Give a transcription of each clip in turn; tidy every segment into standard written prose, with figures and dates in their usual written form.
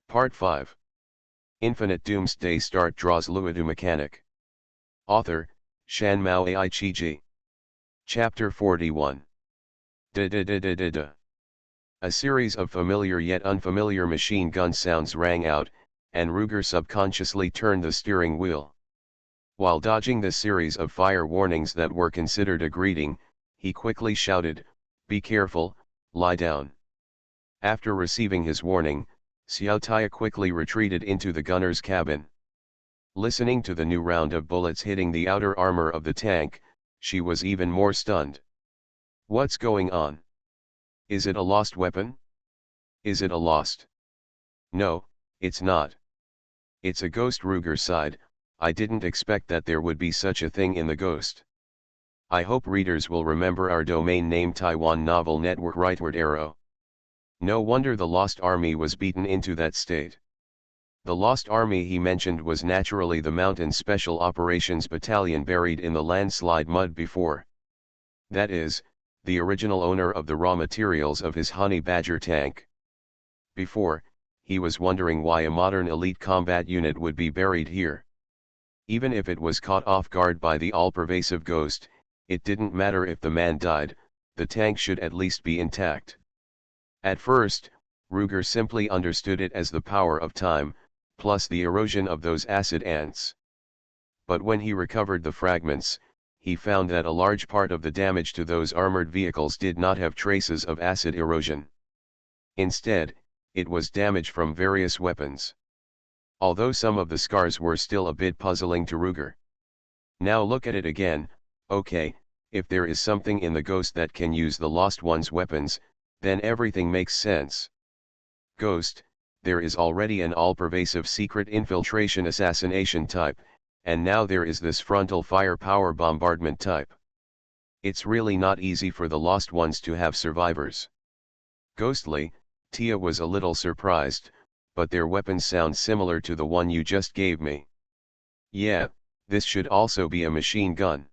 Part 5. Infinite Doomsday Start Draws Luodu Mechanic. Author, Shan Mao Ai Chi. Chapter 41. Da. A series of familiar yet unfamiliar machine gun sounds rang out, and Ruger subconsciously turned the steering wheel. While dodging the series of fire warnings that were considered a greeting, he quickly shouted, "Be careful, lie down." After receiving his warning, Xiaotaya quickly retreated into the gunner's cabin. Listening to the new round of bullets hitting the outer armor of the tank, she was even more stunned. What's going on? Is it a lost weapon? Is it a lost? No, it's not. It's a ghost. Ruger sighed. I didn't expect that there would be such a thing in the ghost. I hope readers will remember our domain name Taiwan Novel Network Rightward Arrow. No wonder the Lost Army was beaten into that state. The Lost Army he mentioned was naturally the Mountain Special Operations Battalion buried in the landslide mud before. That is, the original owner of the raw materials of his Honey Badger tank. Before, he was wondering why a modern elite combat unit would be buried here. Even if it was caught off guard by the all-pervasive ghost, it didn't matter if the man died, the tank should at least be intact. At first, Ruger simply understood it as the power of time, plus the erosion of those acid ants. But when he recovered the fragments, he found that a large part of the damage to those armored vehicles did not have traces of acid erosion. Instead, it was damage from various weapons. Although some of the scars were still a bit puzzling to Ruger. Now look at it again. Okay, if there is something in the ghost that can use the Lost One's weapons, then everything makes sense. Ghost, there is already an all-pervasive secret infiltration assassination type, and now there is this frontal firepower bombardment type. It's really not easy for the Lost Ones to have survivors. Ghostly, Tia was a little surprised, but their weapons sound similar to the one you just gave me. Yeah, this should also be a machine gun.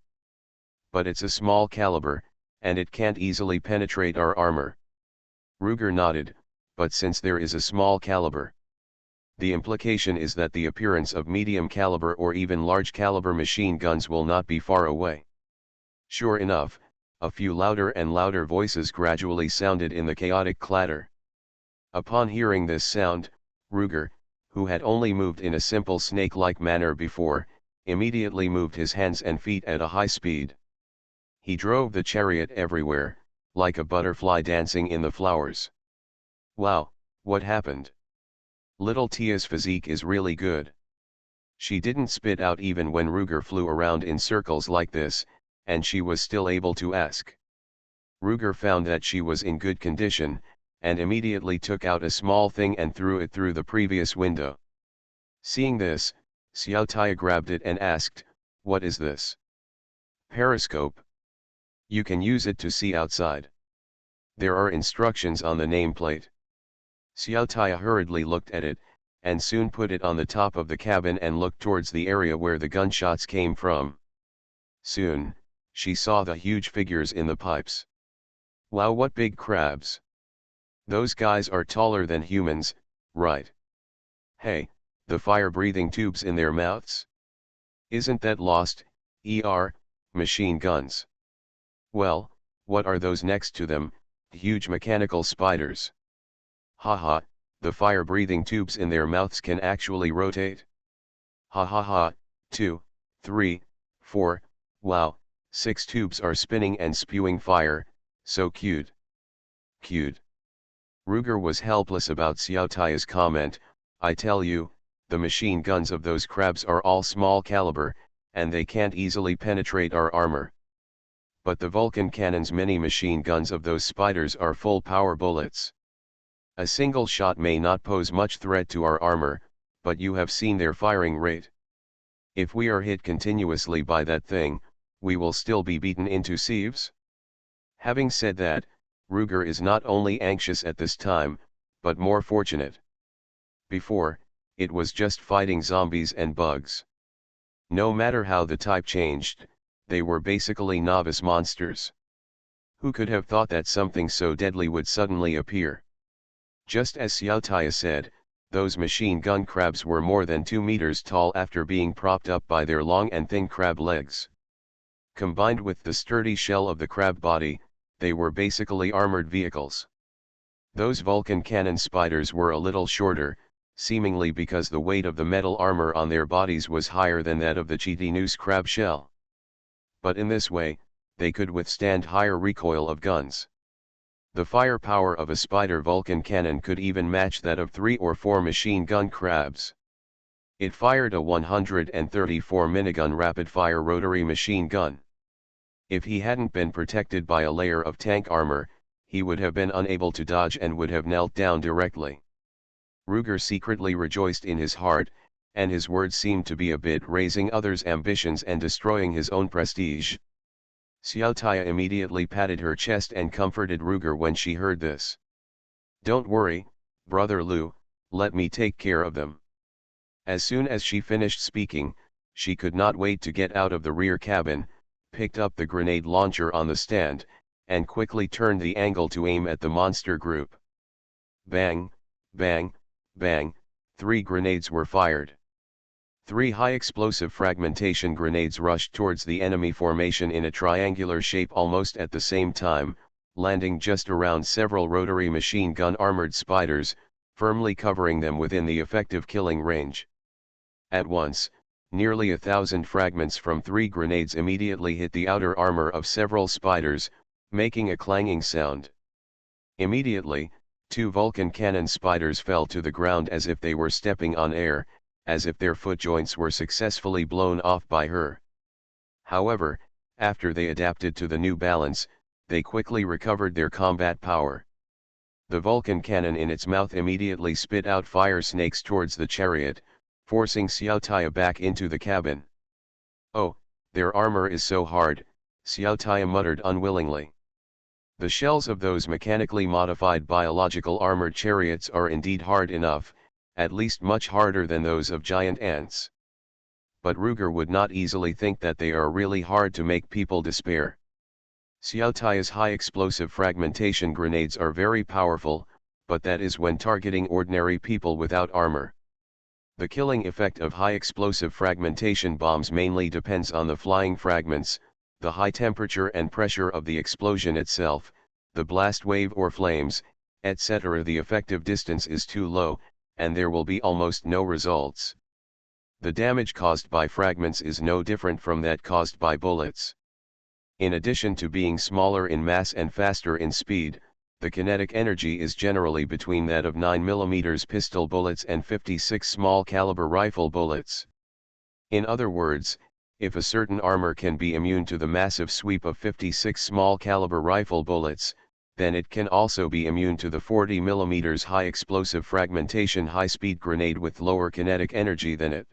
But it's a small caliber, and it can't easily penetrate our armor. Ruger nodded, but since there is a small caliber, the implication is that the appearance of medium caliber or even large caliber machine guns will not be far away. Sure enough, a few louder and louder voices gradually sounded in the chaotic clatter. Upon hearing this sound, Ruger, who had only moved in a simple snake-like manner before, immediately moved his hands and feet at a high speed. He drove the chariot everywhere, like a butterfly dancing in the flowers. Wow, what happened? Little Tia's physique is really good. She didn't spit out even when Ruger flew around in circles like this, and she was still able to ask. Ruger found that she was in good condition, and immediately took out a small thing and threw it through the previous window. Seeing this, Xiaotaya grabbed it and asked, "What is this?" "Periscope. You can use it to see outside. There are instructions on the nameplate." Xiaotaya hurriedly looked at it, and soon put it on the top of the cabin and looked towards the area where the gunshots came from. Soon, she saw the huge figures in the pipes. Wow, what big crabs! Those guys are taller than humans, right? Hey, the fire-breathing tubes in their mouths? Isn't that lost, machine guns? Well, what are those next to them, huge mechanical spiders? Haha, the fire-breathing tubes in their mouths can actually rotate. Ha ha ha, 2, 3, 4, wow, 6 tubes are spinning and spewing fire, so cute. Cute. Ruger was helpless about Xiaotaya's comment. I tell you, the machine guns of those crabs are all small caliber, and they can't easily penetrate our armor. But the Vulcan cannon's mini machine guns of those spiders are full power bullets. A single shot may not pose much threat to our armor, but you have seen their firing rate. If we are hit continuously by that thing, we will still be beaten into sieves. Having said that, Ruger is not only anxious at this time, but more fortunate. Before, it was just fighting zombies and bugs. No matter how the type changed, they were basically novice monsters. Who could have thought that something so deadly would suddenly appear? Just as Xiaotaya said, Those machine gun crabs were more than 2 meters tall after being propped up by their long and thin crab legs. Combined with the sturdy shell of the crab body, they were basically armored vehicles. Those Vulcan cannon spiders were a little shorter, seemingly because the weight of the metal armor on their bodies was higher than that of the chitinous crab shell. But in this way, they could withstand higher recoil of guns. The firepower of a spider Vulcan cannon could even match that of 3 or 4 machine gun crabs. It fired a 134 minigun rapid-fire rotary machine gun. If he hadn't been protected by a layer of tank armor, he would have been unable to dodge and would have knelt down directly. Ruger secretly rejoiced in his heart, and his words seemed to be a bit raising others' ambitions and destroying his own prestige. Xiaotaya immediately patted her chest and comforted Ruger when she heard this. "Don't worry, Brother Lu, let me take care of them." As soon as she finished speaking, she could not wait to get out of the rear cabin, picked up the grenade launcher on the stand, and quickly turned the angle to aim at the monster group. Bang, bang, bang, 3 grenades were fired. 3 high-explosive fragmentation grenades rushed towards the enemy formation in a triangular shape almost at the same time, landing just around several rotary machine gun armored spiders, firmly covering them within the effective killing range. At once, nearly 1,000 fragments from 3 grenades immediately hit the outer armor of several spiders, making a clanging sound. Immediately, 2 Vulcan cannon spiders fell to the ground as if they were stepping on air, as if their foot joints were successfully blown off by her. However, after they adapted to the new balance, they quickly recovered their combat power. The Vulcan cannon in its mouth immediately spit out fire snakes towards the chariot, forcing Xiaotaya back into the cabin. "Oh, their armor is so hard," Xiaotaya muttered unwillingly. The shells of those mechanically modified biological armored chariots are indeed hard enough, at least much harder than those of giant ants. But Ruger would not easily think that they are really hard to make people despair. Xiaotaya's high-explosive fragmentation grenades are very powerful, but that is when targeting ordinary people without armor. The killing effect of high-explosive fragmentation bombs mainly depends on the flying fragments, the high temperature and pressure of the explosion itself, the blast wave or flames, etc. The effective distance is too low, and there will be almost no results. The damage caused by fragments is no different from that caused by bullets. In addition to being smaller in mass and faster in speed, the kinetic energy is generally between that of 9mm pistol bullets and 56 small caliber rifle bullets. In other words, if a certain armor can be immune to the massive sweep of 56 small caliber rifle bullets, then it can also be immune to the 40mm high explosive fragmentation high-speed grenade with lower kinetic energy than it.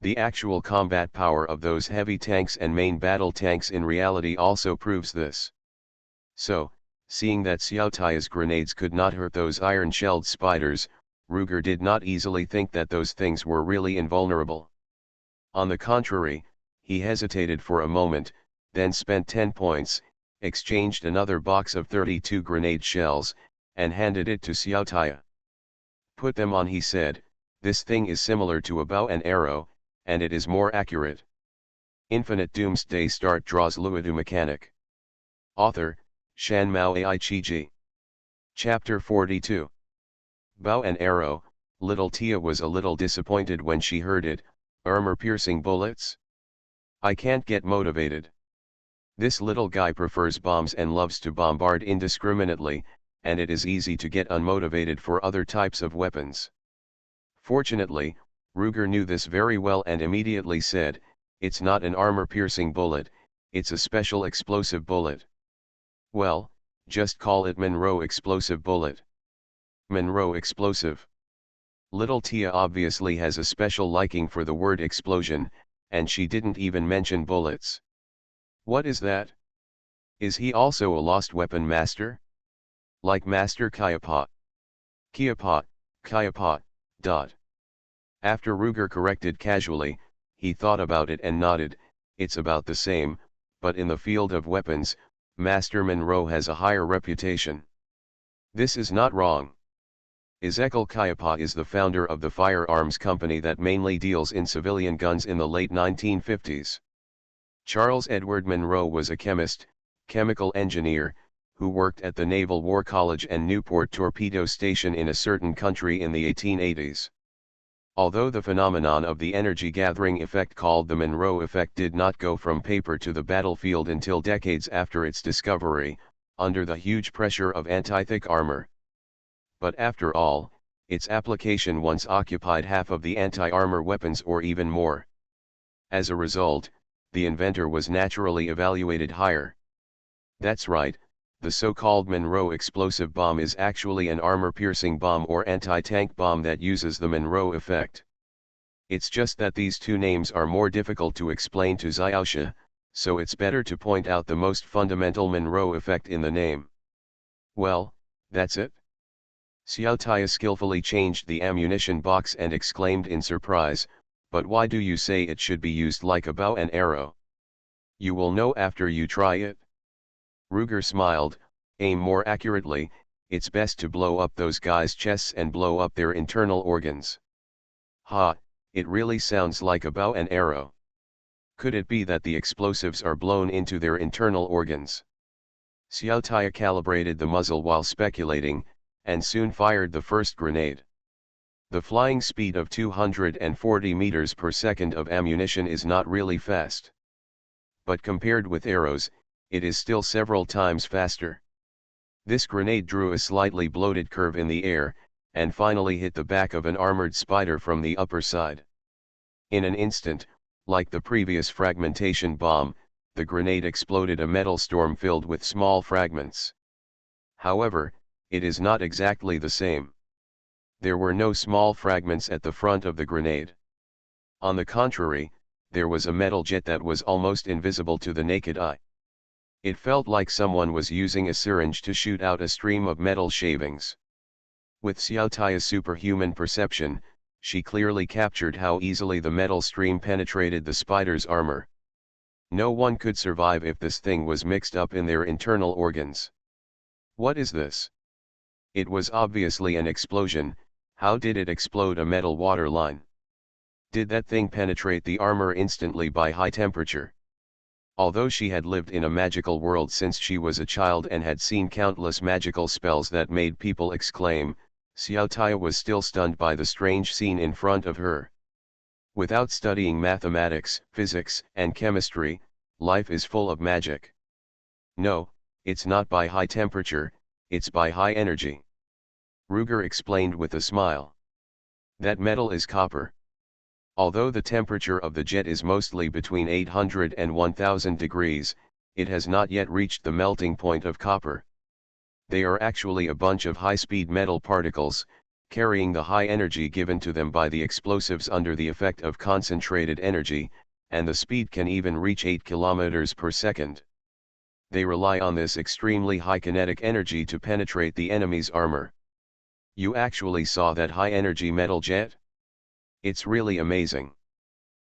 The actual combat power of those heavy tanks and main battle tanks in reality also proves this. So, seeing that Xiaotaya's grenades could not hurt those iron-shelled spiders, Ruger did not easily think that those things were really invulnerable. On the contrary, he hesitated for a moment, then spent 10 points, exchanged another box of 32 grenade shells, and handed it to Xiaotaya. "Put them on," he said. "This thing is similar to a bow and arrow, and it is more accurate." Infinite Doomsday Start draws Luodu Mechanic. Author, Shan Mao Ai Chi. Chapter 42. Bow and arrow. Little Tia was a little disappointed when she heard it. Armor-piercing bullets? I can't get motivated. This little guy prefers bombs and loves to bombard indiscriminately, and it is easy to get unmotivated for other types of weapons. Fortunately, Ruger knew this very well and immediately said, "It's not an armor-piercing bullet, it's a special explosive bullet." "Well, just call it Monroe explosive bullet." Monroe explosive. Little Tia obviously has a special liking for the word explosion, and she didn't even mention bullets. What is that? Is he also a lost weapon master? Like Master Kyapot? Kyapot, Kyapot, dot. After Ruger corrected casually, he thought about it and nodded. It's about the same, but in the field of weapons, Master Monroe has a higher reputation. This is not wrong. Ezekiel Kayapa is the founder of the firearms company that mainly deals in civilian guns in the late 1950s. Charles Edward Monroe was a chemist, chemical engineer, who worked at the Naval War College and Newport Torpedo Station in a certain country in the 1880s. Although the phenomenon of the energy-gathering effect called the Monroe effect did not go from paper to the battlefield until decades after its discovery, under the huge pressure of anti-thick armor. But after all, its application once occupied half of the anti-armor weapons or even more. As a result, the inventor was naturally evaluated higher. That's right, the so-called Monroe explosive bomb is actually an armor-piercing bomb or anti-tank bomb that uses the Monroe effect. It's just that these two names are more difficult to explain to Xiaoxia, so it's better to point out the most fundamental Monroe effect in the name. Well, that's it? Xiao Tia skillfully changed the ammunition box and exclaimed in surprise, but why do you say it should be used like a bow and arrow? You will know after you try it. Ruger smiled, aim more accurately, it's best to blow up those guys' chests and blow up their internal organs. Ha, it really sounds like a bow and arrow. Could it be that the explosives are blown into their internal organs? Xiao Tia calibrated the muzzle while speculating, and soon fired the first grenade. The flying speed of 240 meters per second of ammunition is not really fast. But compared with arrows, it is still several times faster. This grenade drew a slightly bloated curve in the air, and finally hit the back of an armored spider from the upper side. In an instant, like the previous fragmentation bomb, the grenade exploded a metal storm filled with small fragments. However, it is not exactly the same. There were no small fragments at the front of the grenade. On the contrary, there was a metal jet that was almost invisible to the naked eye. It felt like someone was using a syringe to shoot out a stream of metal shavings. With Xiao Tia's superhuman perception, she clearly captured how easily the metal stream penetrated the spider's armor. No one could survive if this thing was mixed up in their internal organs. What is this? It was obviously an explosion. How did it explode a metal water line? Did that thing penetrate the armor instantly by high temperature? Although she had lived in a magical world since she was a child and had seen countless magical spells that made people exclaim, Xiao Tia was still stunned by the strange scene in front of her. Without studying mathematics, physics, and chemistry, life is full of magic. No, it's not by high temperature, it's by high energy. Ruger explained with a smile. That metal is copper. Although the temperature of the jet is mostly between 800 and 1000 degrees, it has not yet reached the melting point of copper. They are actually a bunch of high-speed metal particles, carrying the high energy given to them by the explosives under the effect of concentrated energy, and the speed can even reach 8 kilometers per second. They rely on this extremely high kinetic energy to penetrate the enemy's armor. You actually saw that high-energy metal jet? It's really amazing.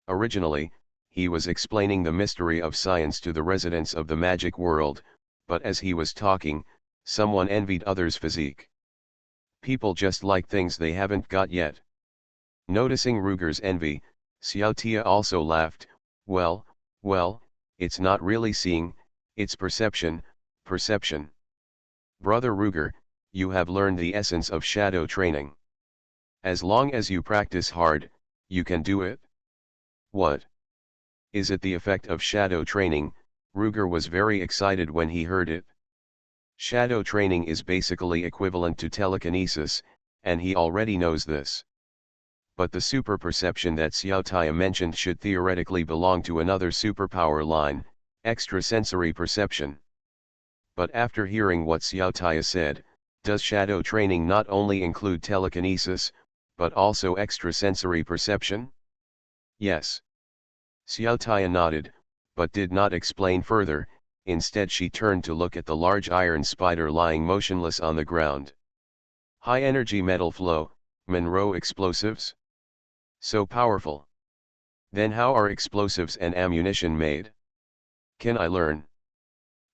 Originally, he was explaining the mystery of science to the residents of the magic world, but as he was talking, someone envied others' physique. People just like things they haven't got yet. Noticing Ruger's envy, Xiao Tia also laughed. Well, it's not really seeing, it's perception. Brother Ruger, you have learned the essence of shadow training. As long as you practice hard, you can do it. What? Is it the effect of shadow training? Ruger was very excited when he heard it. Shadow training is basically equivalent to telekinesis, and he already knows this. But the super perception that Xiao Tia mentioned should theoretically belong to another superpower line, extrasensory perception. But after hearing what Xiao Tia said, does shadow training not only include telekinesis, but also extrasensory perception? Yes. Xiao Tia nodded, but did not explain further. Instead she turned to look at the large iron spider lying motionless on the ground. High-energy metal flow, Monroe explosives? So powerful. Then how are explosives and ammunition made? Can I learn?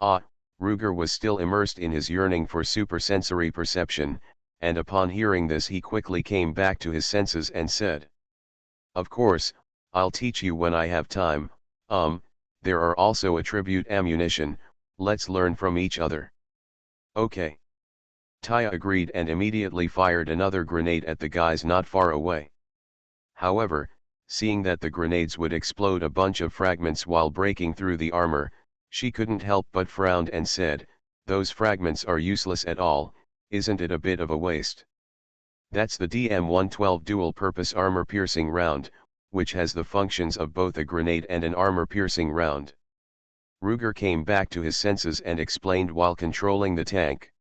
Ah, Ruger was still immersed in his yearning for supersensory perception, and upon hearing this he quickly came back to his senses and said, "Of course, I'll teach you when I have time. There are also attribute ammunition, let's learn from each other." "Okay." Taya agreed and immediately fired another grenade at the guys not far away. However, seeing that the grenades would explode a bunch of fragments while breaking through the armor, she couldn't help but frowned and said, "Those fragments are useless at all, isn't it a bit of a waste?" That's the DM-112 dual-purpose armor-piercing round, which has the functions of both a grenade and an armor-piercing round. Ruger came back to his senses and explained while controlling the tank.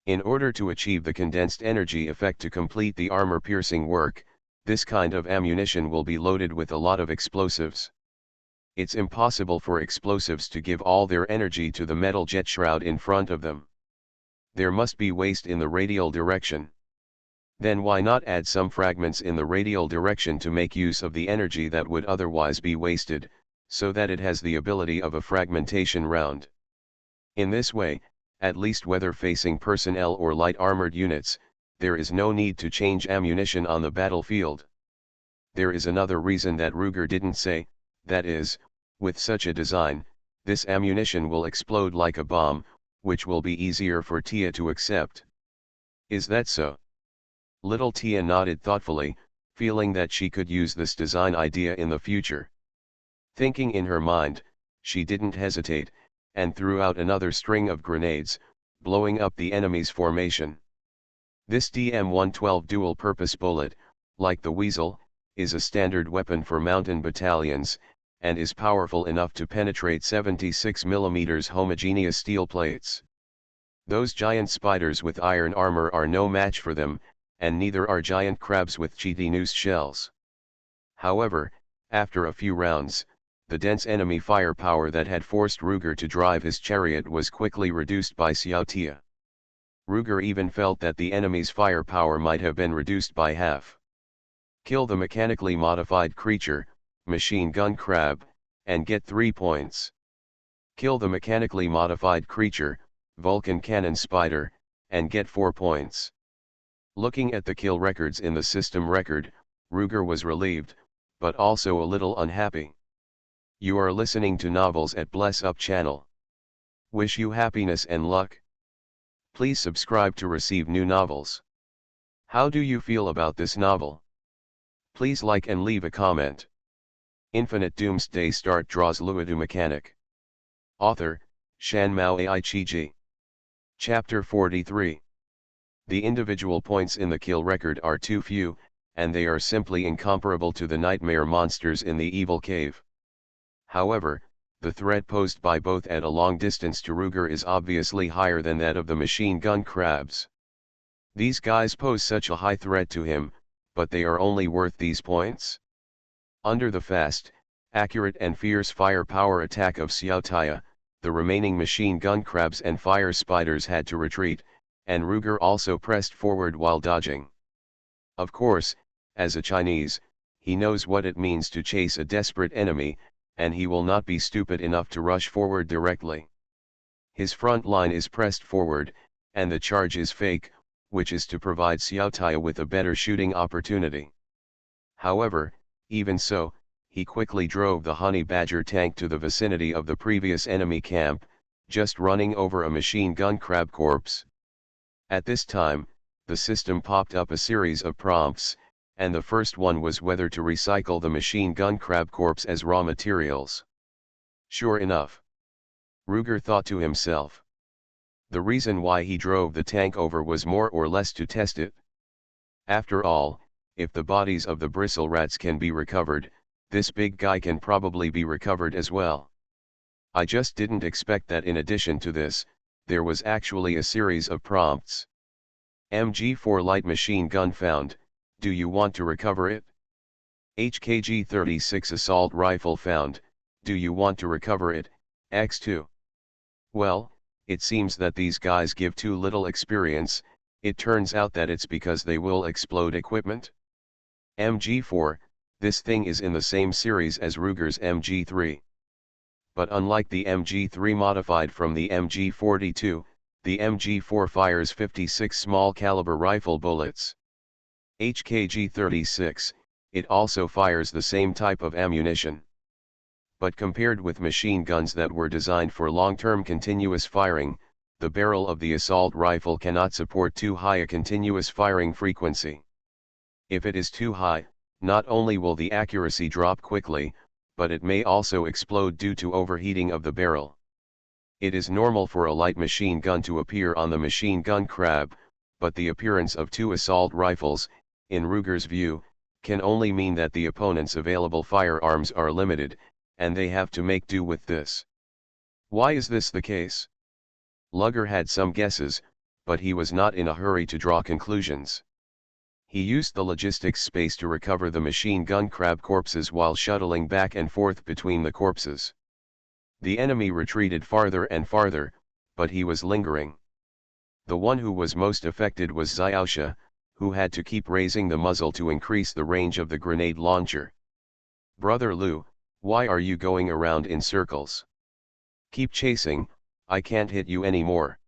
In order to achieve the condensed energy effect to complete the armor-piercing work, this kind of ammunition will be loaded with a lot of explosives. It's impossible for explosives to give all their energy to the metal jet shroud in front of them. There must be waste in the radial direction. Then why not add some fragments in the radial direction to make use of the energy that would otherwise be wasted, so that it has the ability of a fragmentation round. In this way, at least whether facing personnel or light armored units, there is no need to change ammunition on the battlefield. There is another reason that Ruger didn't say, that is, with such a design, this ammunition will explode like a bomb, which will be easier for Tia to accept. Is that so? Little Tia nodded thoughtfully, feeling that she could use this design idea in the future. Thinking in her mind, she didn't hesitate, and threw out another string of grenades, blowing up the enemy's formation. This DM-112 dual-purpose bullet, like the Weasel, is a standard weapon for mountain battalions, and is powerful enough to penetrate 76 mm homogeneous steel plates. Those giant spiders with iron armor are no match for them, and neither are giant crabs with chitinous shells. However, after a few rounds, the dense enemy firepower that had forced Ruger to drive his chariot was quickly reduced by Xiao Tia. Ruger even felt that the enemy's firepower might have been reduced by half. Kill the mechanically modified creature, machine gun crab, and get 3 points. Kill the mechanically modified creature, Vulcan cannon spider, and get 4 points. Looking at the kill records in the system record, Ruger was relieved, but also a little unhappy. You are listening to Novels at Bless Up channel. Wish you happiness and luck. Please subscribe to receive new novels. How do you feel about this novel? Please like and leave a comment. Infinite Doomsday Start Draws Luodu Mechanic. Author, Shanmao Aichiji. Chapter 43. The individual points in the kill record are too few, and they are simply incomparable to the nightmare monsters in the evil cave. However, the threat posed by both at a long distance to Ruger is obviously higher than that of the machine gun crabs. These guys pose such a high threat to him, but they are only worth these points? Under the fast, accurate and fierce firepower attack of Xiao Tia, the remaining machine gun crabs and fire spiders had to retreat, and Ruger also pressed forward while dodging. Of course, as a Chinese, he knows what it means to chase a desperate enemy, and he will not be stupid enough to rush forward directly. His front line is pressed forward, and the charge is fake, which is to provide Xiao Tia with a better shooting opportunity. However, even so, he quickly drove the Honey Badger tank to the vicinity of the previous enemy camp, just running over a machine gun crab corpse. At this time, the system popped up a series of prompts, and the first one was whether to recycle the machine gun crab corpse as raw materials. Sure enough, Ruger thought to himself. The reason why he drove the tank over was more or less to test it. After all, if the bodies of the bristle rats can be recovered, this big guy can probably be recovered as well. I just didn't expect that in addition to this, there was actually a series of prompts. MG4 light machine gun found, do you want to recover it? HKG-36 assault rifle found, do you want to recover it? X2. Well, it seems that these guys give too little experience. It turns out that it's because they will explode equipment. MG4, this thing is in the same series as Ruger's MG3. But unlike the MG3 modified from the MG42, The MG4 fires 56 small caliber rifle bullets. HKG-36, it also fires the same type of ammunition. But compared with machine guns that were designed for long-term continuous firing, the barrel of the assault rifle cannot support too high a continuous firing frequency. If it is too high, not only will the accuracy drop quickly, but it may also explode due to overheating of the barrel. It is normal for a light machine gun to appear on the machine gun crab, but the appearance of two assault rifles, in Ruger's view, can only mean that the opponent's available firearms are limited, and they have to make do with this. Why is this the case? Luger had some guesses, but he was not in a hurry to draw conclusions. He used the logistics space to recover the machine gun crab corpses while shuttling back and forth between the corpses. The enemy retreated farther and farther, but he was lingering. The one who was most affected was Xiaoxia, who had to keep raising the muzzle to increase the range of the grenade launcher. "Brother Lu, why are you going around in circles? Keep chasing, I can't hit you anymore."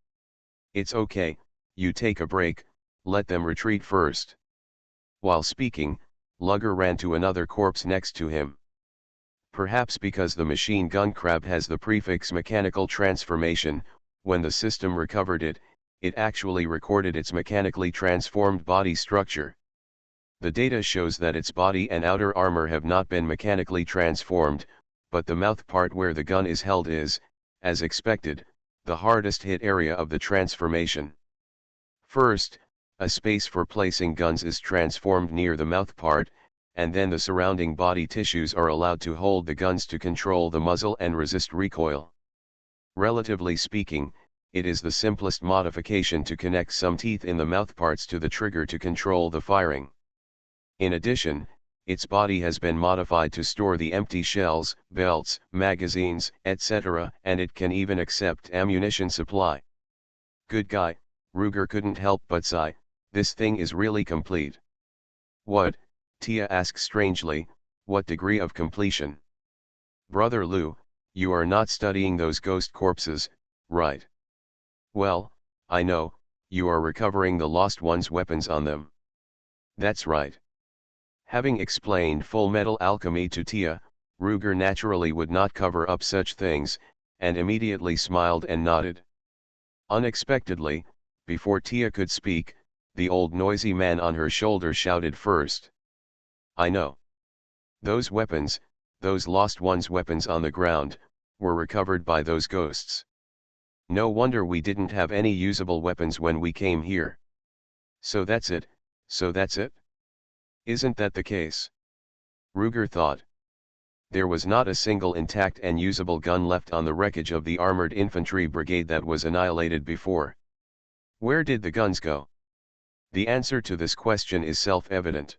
"It's okay, you take a break, let them retreat first." While speaking, Luger ran to another corpse next to him. Perhaps because the machine gun crab has the prefix mechanical transformation, when the system recovered it, it actually recorded its mechanically transformed body structure. The data shows that its body and outer armor have not been mechanically transformed, but the mouth part where the gun is held is, as expected, the hardest hit area of the transformation. First, a space for placing guns is transformed near the mouth part, and then the surrounding body tissues are allowed to hold the guns to control the muzzle and resist recoil. Relatively speaking, it is the simplest modification to connect some teeth in the mouthparts to the trigger to control the firing. In addition, its body has been modified to store the empty shells, belts, magazines, etc., and it can even accept ammunition supply. "Good guy," Ruger couldn't help but sigh, "this thing is really complete." "What?" Tia asks strangely, "what degree of completion?" "Brother Lu, you are not studying those ghost corpses, right?" "Well, I know, you are recovering the lost ones' weapons on them." "That's right." Having explained full metal alchemy to Tia, Ruger naturally would not cover up such things, and immediately smiled and nodded. Unexpectedly, before Tia could speak, the old noisy man on her shoulder shouted first. "I know. Those weapons, those lost ones' weapons on the ground, were recovered by those ghosts. No wonder we didn't have any usable weapons when we came here." So that's it. Isn't that the case?" Ruger thought. There was not a single intact and usable gun left on the wreckage of the armored infantry brigade that was annihilated before. Where did the guns go? The answer to this question is self-evident.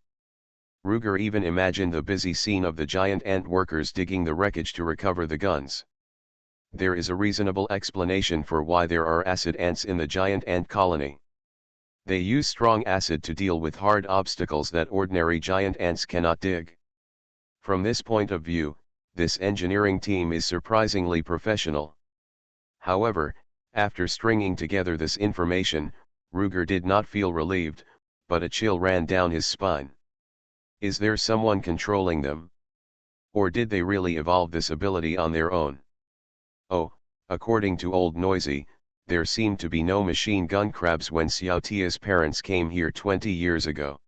Ruger even imagined the busy scene of the giant ant workers digging the wreckage to recover the guns. There is a reasonable explanation for why there are acid ants in the giant ant colony. They use strong acid to deal with hard obstacles that ordinary giant ants cannot dig. From this point of view, this engineering team is surprisingly professional. However, after stringing together this information, Ruger did not feel relieved, but a chill ran down his spine. Is there someone controlling them? Or did they really evolve this ability on their own? Oh, according to Old Noisy, there seemed to be no machine gun crabs when Xiao Tia's parents came here 20 years ago.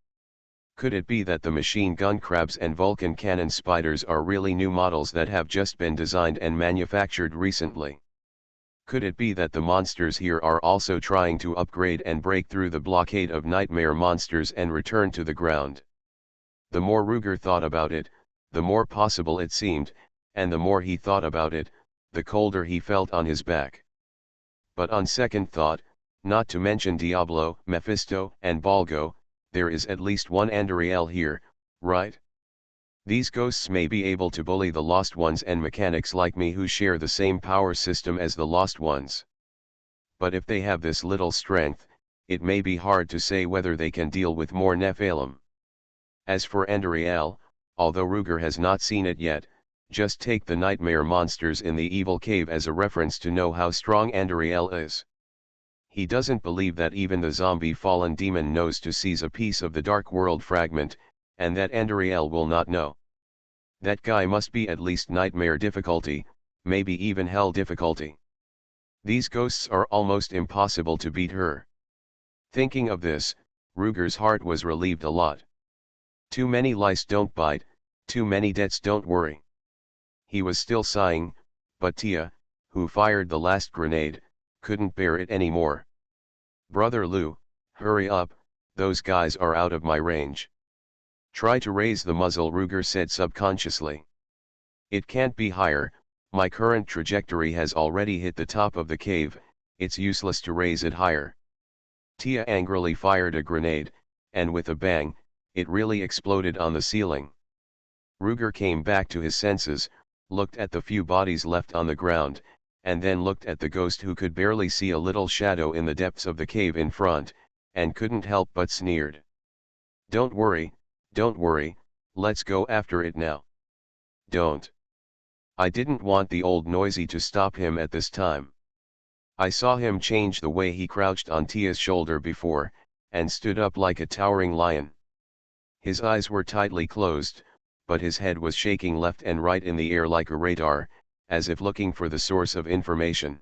Could it be that the machine gun crabs and Vulcan cannon spiders are really new models that have just been designed and manufactured recently? Could it be that the monsters here are also trying to upgrade and break through the blockade of nightmare monsters and return to the ground? The more Ruger thought about it, the more possible it seemed, and the more he thought about it, the colder he felt on his back. But on second thought, not to mention Diablo, Mephisto, and Balgo, there is at least one Andariel here, right? These ghosts may be able to bully the Lost Ones and mechanics like me who share the same power system as the Lost Ones. But if they have this little strength, it may be hard to say whether they can deal with more Nephilim. As for Andariel, although Ruger has not seen it yet, just take the nightmare monsters in the evil cave as a reference to know how strong Andariel is. He doesn't believe that even the zombie fallen demon knows to seize a piece of the Dark World fragment, and that Andariel will not know. That guy must be at least nightmare difficulty, maybe even hell difficulty. These ghosts are almost impossible to beat her. Thinking of this, Ruger's heart was relieved a lot. Too many lice don't bite, too many debts don't worry. He was still sighing, but Tia, who fired the last grenade, couldn't bear it anymore. "Brother Lou, hurry up, those guys are out of my range." "Try to raise the muzzle," Ruger said subconsciously. "It can't be higher, my current trajectory has already hit the top of the cave, it's useless to raise it higher." Tia angrily fired a grenade, and with a bang, it really exploded on the ceiling. Ruger came back to his senses, looked at the few bodies left on the ground, and then looked at the ghost who could barely see a little shadow in the depths of the cave in front, and couldn't help but sneered. Don't worry, let's go after it now." "Don't. I didn't want the old noisy to stop him at this time. I saw him change the way he crouched on Tia's shoulder before, and stood up like a towering lion. His eyes were tightly closed, but his head was shaking left and right in the air like a radar, as if looking for the source of information."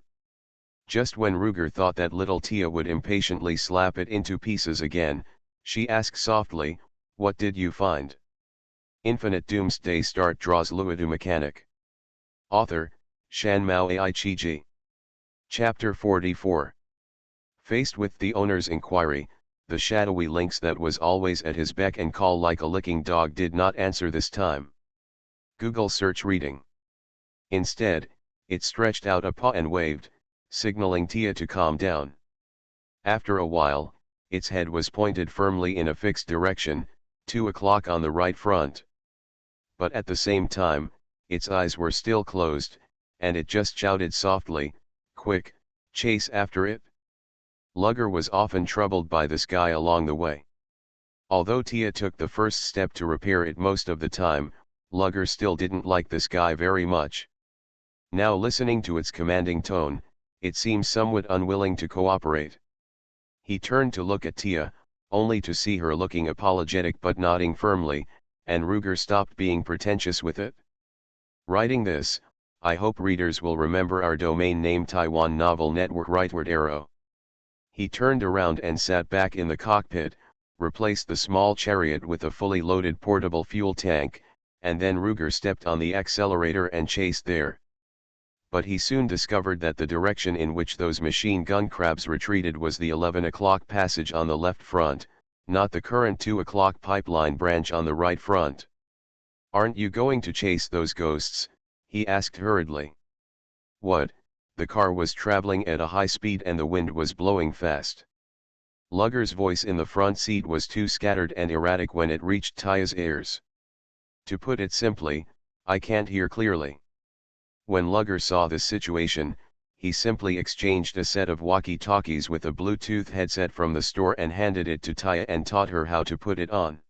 Just when Ruger thought that little Tia would impatiently slap it into pieces again, she asked softly, "What did you find?" Infinite Doomsday Start draws Luodu Mechanic. Author, Shan Mao Ai Chi Ji. Chapter 44. Faced with the owner's inquiry, the shadowy lynx that was always at his beck and call like a licking dog did not answer this time. Google search reading. Instead, it stretched out a paw and waved, signaling Tia to calm down. After a while, its head was pointed firmly in a fixed direction, 2 o'clock on the right front. But at the same time, its eyes were still closed, and it just shouted softly, "Quick, chase after it." Lugger was often troubled by this guy along the way. Although Tia took the first step to repair it most of the time, Lugger still didn't like this guy very much. Now listening to its commanding tone, it seemed somewhat unwilling to cooperate. He turned to look at Tia, only to see her looking apologetic but nodding firmly, and Ruger stopped being pretentious with it. Writing this, I hope readers will remember our domain name Taiwan Novel Network Rightward Arrow. He turned around and sat back in the cockpit, replaced the small chariot with a fully loaded portable fuel tank, and then Ruger stepped on the accelerator and chased there. But he soon discovered that the direction in which those machine gun crabs retreated was the 11 o'clock passage on the left front, not the current 2 o'clock pipeline branch on the right front. "Aren't you going to chase those ghosts?" he asked hurriedly. "What?" The car was traveling at a high speed and the wind was blowing fast. Lugger's voice in the front seat was too scattered and erratic when it reached Tia's ears. "To put it simply, I can't hear clearly." When Lugger saw this situation, he simply exchanged a set of walkie-talkies with a Bluetooth headset from the store and handed it to Tia and taught her how to put it on.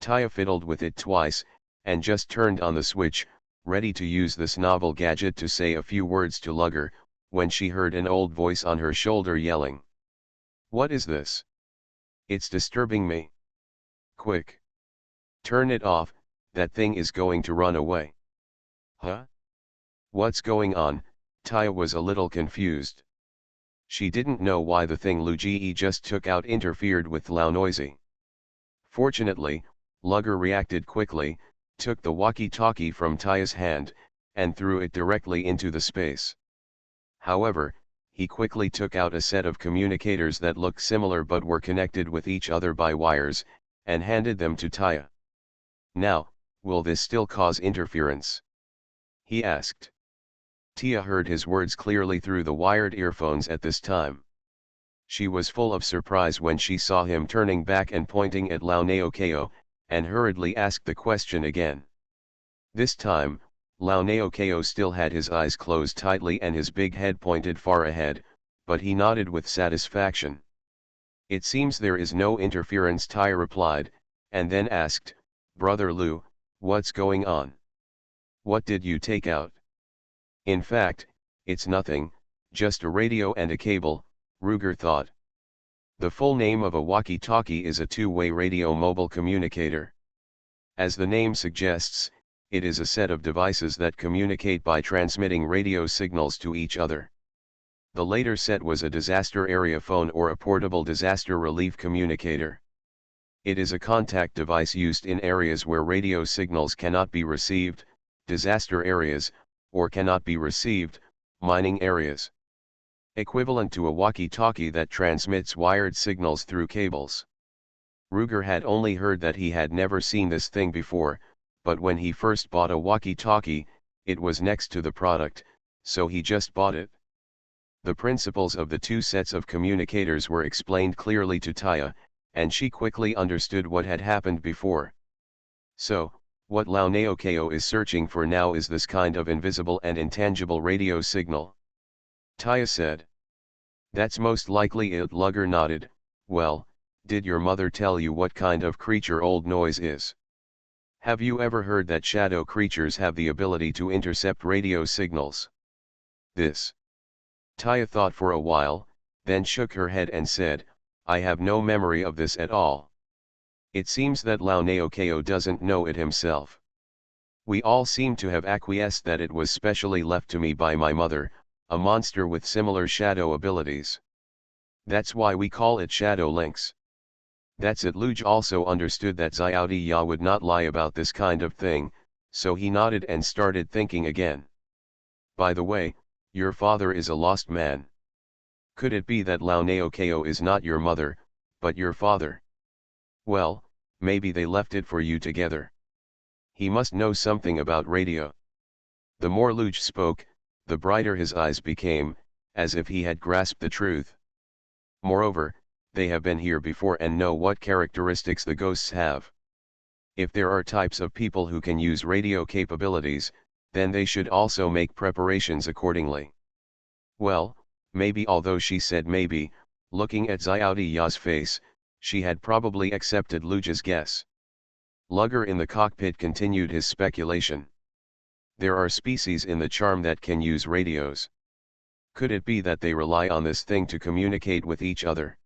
Tia fiddled with it twice, and just turned on the switch, ready to use this novel gadget to say a few words to Lugger, when she heard an old voice on her shoulder yelling. "What is this? It's disturbing me. Quick! Turn it off, that thing is going to run away." "Huh? What's going on?" Tia was a little confused. She didn't know why the thing Luigi just took out interfered with Lao Noisy. Fortunately, Lugger reacted quickly, took the walkie-talkie from Tia's hand, and threw it directly into the space. However, he quickly took out a set of communicators that looked similar but were connected with each other by wires, and handed them to Tia. "Now, will this still cause interference?" he asked. Tia heard his words clearly through the wired earphones at this time. She was full of surprise when she saw him turning back and pointing at Lao Naokeo, and hurriedly asked the question again. This time, Lao Naokeo still had his eyes closed tightly and his big head pointed far ahead, but he nodded with satisfaction. "It seems there is no interference," Tia replied, and then asked, "Brother Lou, what's going on? What did you take out?" "In fact, it's nothing, just a radio and a cable," Ruger thought. The full name of a walkie-talkie is a two-way radio mobile communicator. As the name suggests, it is a set of devices that communicate by transmitting radio signals to each other. The later set was a disaster area phone or a portable disaster relief communicator. It is a contact device used in areas where radio signals cannot be received, disaster areas, or cannot be received, mining areas. Equivalent to a walkie-talkie that transmits wired signals through cables. Ruger had only heard that, he had never seen this thing before, but when he first bought a walkie-talkie, it was next to the product, so he just bought it. The principles of the two sets of communicators were explained clearly to Taya, and she quickly understood what had happened before. So, what Laoneokeo is searching for now is this kind of invisible and intangible radio signal. Taya said. That's most likely it. Lugger nodded. Well, did your mother tell you what kind of creature Old Noise is? Have you ever heard that shadow creatures have the ability to intercept radio signals? This. Taya thought for a while, then shook her head and said, I have no memory of this at all. It seems that Laoneokeo doesn't know it himself. We all seem to have acquiesced that it was specially left to me by my mother, a monster with similar shadow abilities. That's why we call it Shadow Lynx. That's it. Luge also understood that Xiaodi Ya would not lie about this kind of thing, so he nodded and started thinking again. By the way, your father is a lost man. Could it be that Laoneokeo is not your mother, but your father? Well, maybe they left it for you together. He must know something about radio. The more Luge spoke, the brighter his eyes became, as if he had grasped the truth. Moreover, they have been here before and know what characteristics the ghosts have. If there are types of people who can use radio capabilities, then they should also make preparations accordingly. Well, maybe. Although she said maybe, looking at Xiaodi Ya's face, she had probably accepted Luge's guess. Lugger in the cockpit continued his speculation. There are species in the charm that can use radios. Could it be that they rely on this thing to communicate with each other?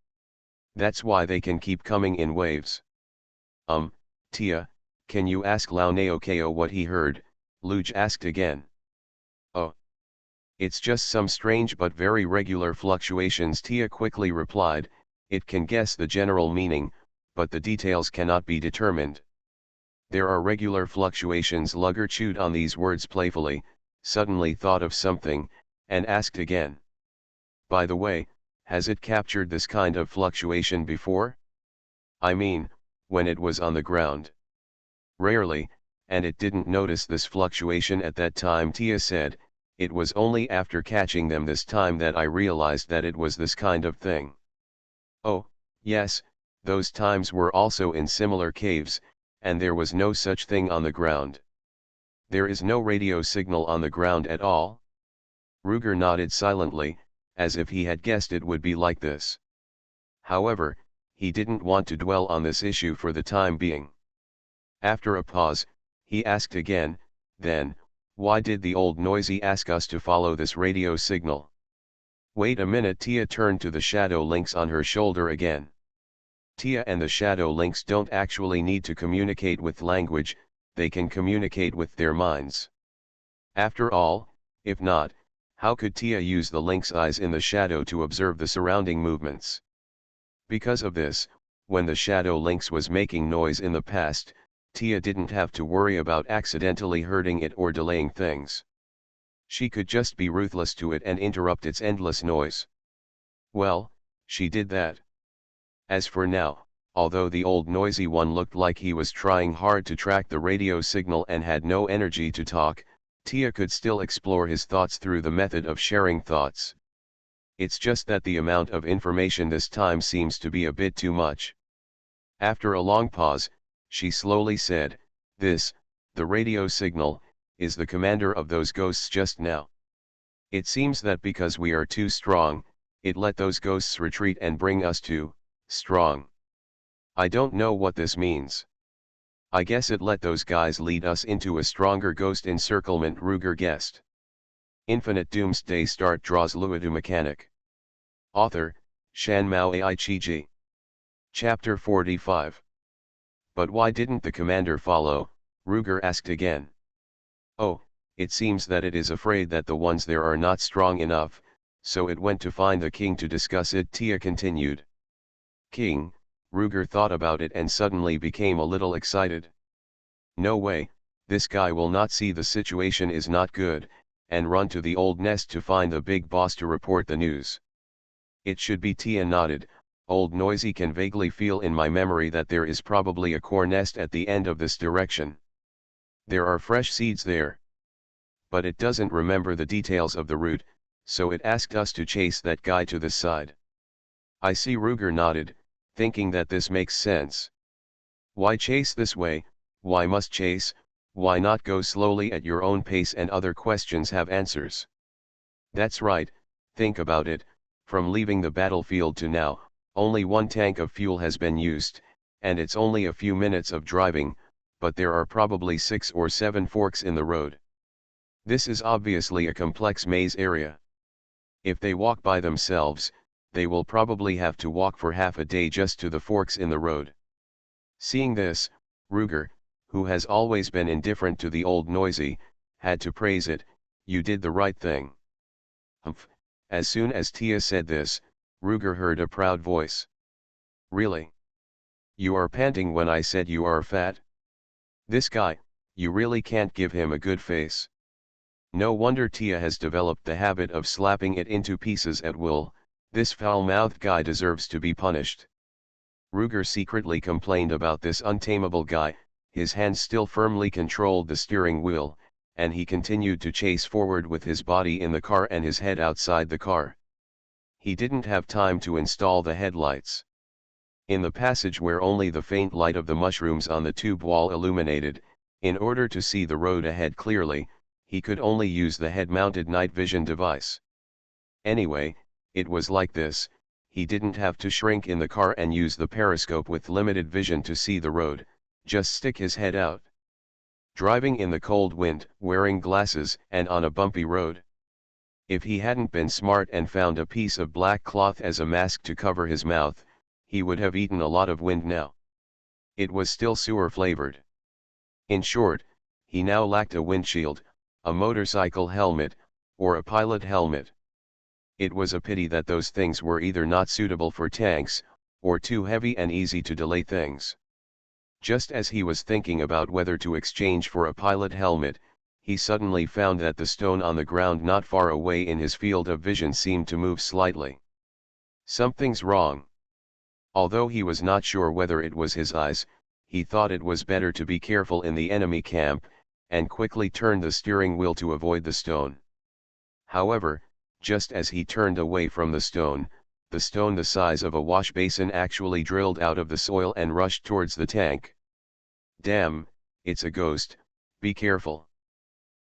That's why they can keep coming in waves. Tia, can you ask Laoneokeo what he heard? Luge asked again. Oh. It's just some strange but very regular fluctuations, Tia quickly replied. It can guess the general meaning, but the details cannot be determined. There are regular fluctuations. Lugger chewed on these words playfully, suddenly thought of something, and asked again. By the way, has it captured this kind of fluctuation before? I mean, when it was on the ground. Rarely, and it didn't notice this fluctuation at that time, Tia said. It was only after catching them this time that I realized that it was this kind of thing. Oh, yes, those times were also in similar caves, and there was no such thing on the ground. There is no radio signal on the ground at all? Ruger nodded silently, as if he had guessed it would be like this. However, he didn't want to dwell on this issue for the time being. After a pause, he asked again, then, why did the Old Noisy ask us to follow this radio signal? Wait a minute. Tia turned to the shadow lynx on her shoulder again. Tia and the shadow lynx don't actually need to communicate with language, they can communicate with their minds. After all, if not, how could Tia use the lynx eyes in the shadow to observe the surrounding movements? Because of this, when the shadow lynx was making noise in the past, Tia didn't have to worry about accidentally hurting it or delaying things. She could just be ruthless to it and interrupt its endless noise. Well, she did that. As for now, although the old noisy one looked like he was trying hard to track the radio signal and had no energy to talk, Tia could still explore his thoughts through the method of sharing thoughts. It's just that the amount of information this time seems to be a bit too much. After a long pause, she slowly said, the radio signal, is the commander of those ghosts just now. It seems that because we are too strong, it let those ghosts retreat and bring us to, strong. I don't know what this means. I guess it let those guys lead us into a stronger ghost encirclement, Ruger guessed. Infinite Doomsday Start draws Luodu mechanic. Author, Shan Mao Ai Chi Ji. Chapter 45. But why didn't the commander follow? Ruger asked again. Oh, it seems that it is afraid that the ones there are not strong enough, so it went to find the king to discuss it, Tia continued. King? Ruger thought about it and suddenly became a little excited. No way, this guy will not see the situation is not good, and run to the old nest to find the big boss to report the news. It should be. Tia nodded. Old Noisy can vaguely feel in my memory that there is probably a core nest at the end of this direction. There are fresh seeds there. But it doesn't remember the details of the route, so it asked us to chase that guy to this side. I see. Ruger nodded, thinking that this makes sense. Why chase this way? Why must chase? Why not go slowly at your own pace? And other questions have answers. That's right, think about it, from leaving the battlefield to now, only one tank of fuel has been used, and it's only a few minutes of driving, but there are probably 6 or 7 forks in the road. This is obviously a complex maze area. If they walk by themselves, they will probably have to walk for half a day just to the forks in the road. Seeing this, Ruger, who has always been indifferent to the Old Noisy, had to praise it. You did the right thing. Humph. As soon as Tia said this, Ruger heard a proud voice. Really? You are panting when I said you are fat? This guy, you really can't give him a good face. No wonder Tia has developed the habit of slapping it into pieces at will. This foul-mouthed guy deserves to be punished. Ruger secretly complained about this untamable guy. His hands still firmly controlled the steering wheel, and he continued to chase forward with his body in the car and his head outside the car. He didn't have time to install the headlights. In the passage where only the faint light of the mushrooms on the tube wall illuminated, in order to see the road ahead clearly, he could only use the head-mounted night vision device. Anyway, it was like this: he didn't have to shrink in the car and use the periscope with limited vision to see the road, just stick his head out. Driving in the cold wind, wearing glasses, and on a bumpy road. If he hadn't been smart and found a piece of black cloth as a mask to cover his mouth, he would have eaten a lot of wind now. It was still sewer-flavored. In short, he now lacked a windshield, a motorcycle helmet, or a pilot helmet. It was a pity that those things were either not suitable for tanks, or too heavy and easy to delay things. Just as he was thinking about whether to exchange for a pilot helmet, he suddenly found that the stone on the ground not far away in his field of vision seemed to move slightly. Something's wrong. Although he was not sure whether it was his eyes, he thought it was better to be careful in the enemy camp, and quickly turned the steering wheel to avoid the stone. However, just as he turned away from the stone the size of a wash basin actually drilled out of the soil and rushed towards the tank. Damn, it's a ghost, be careful.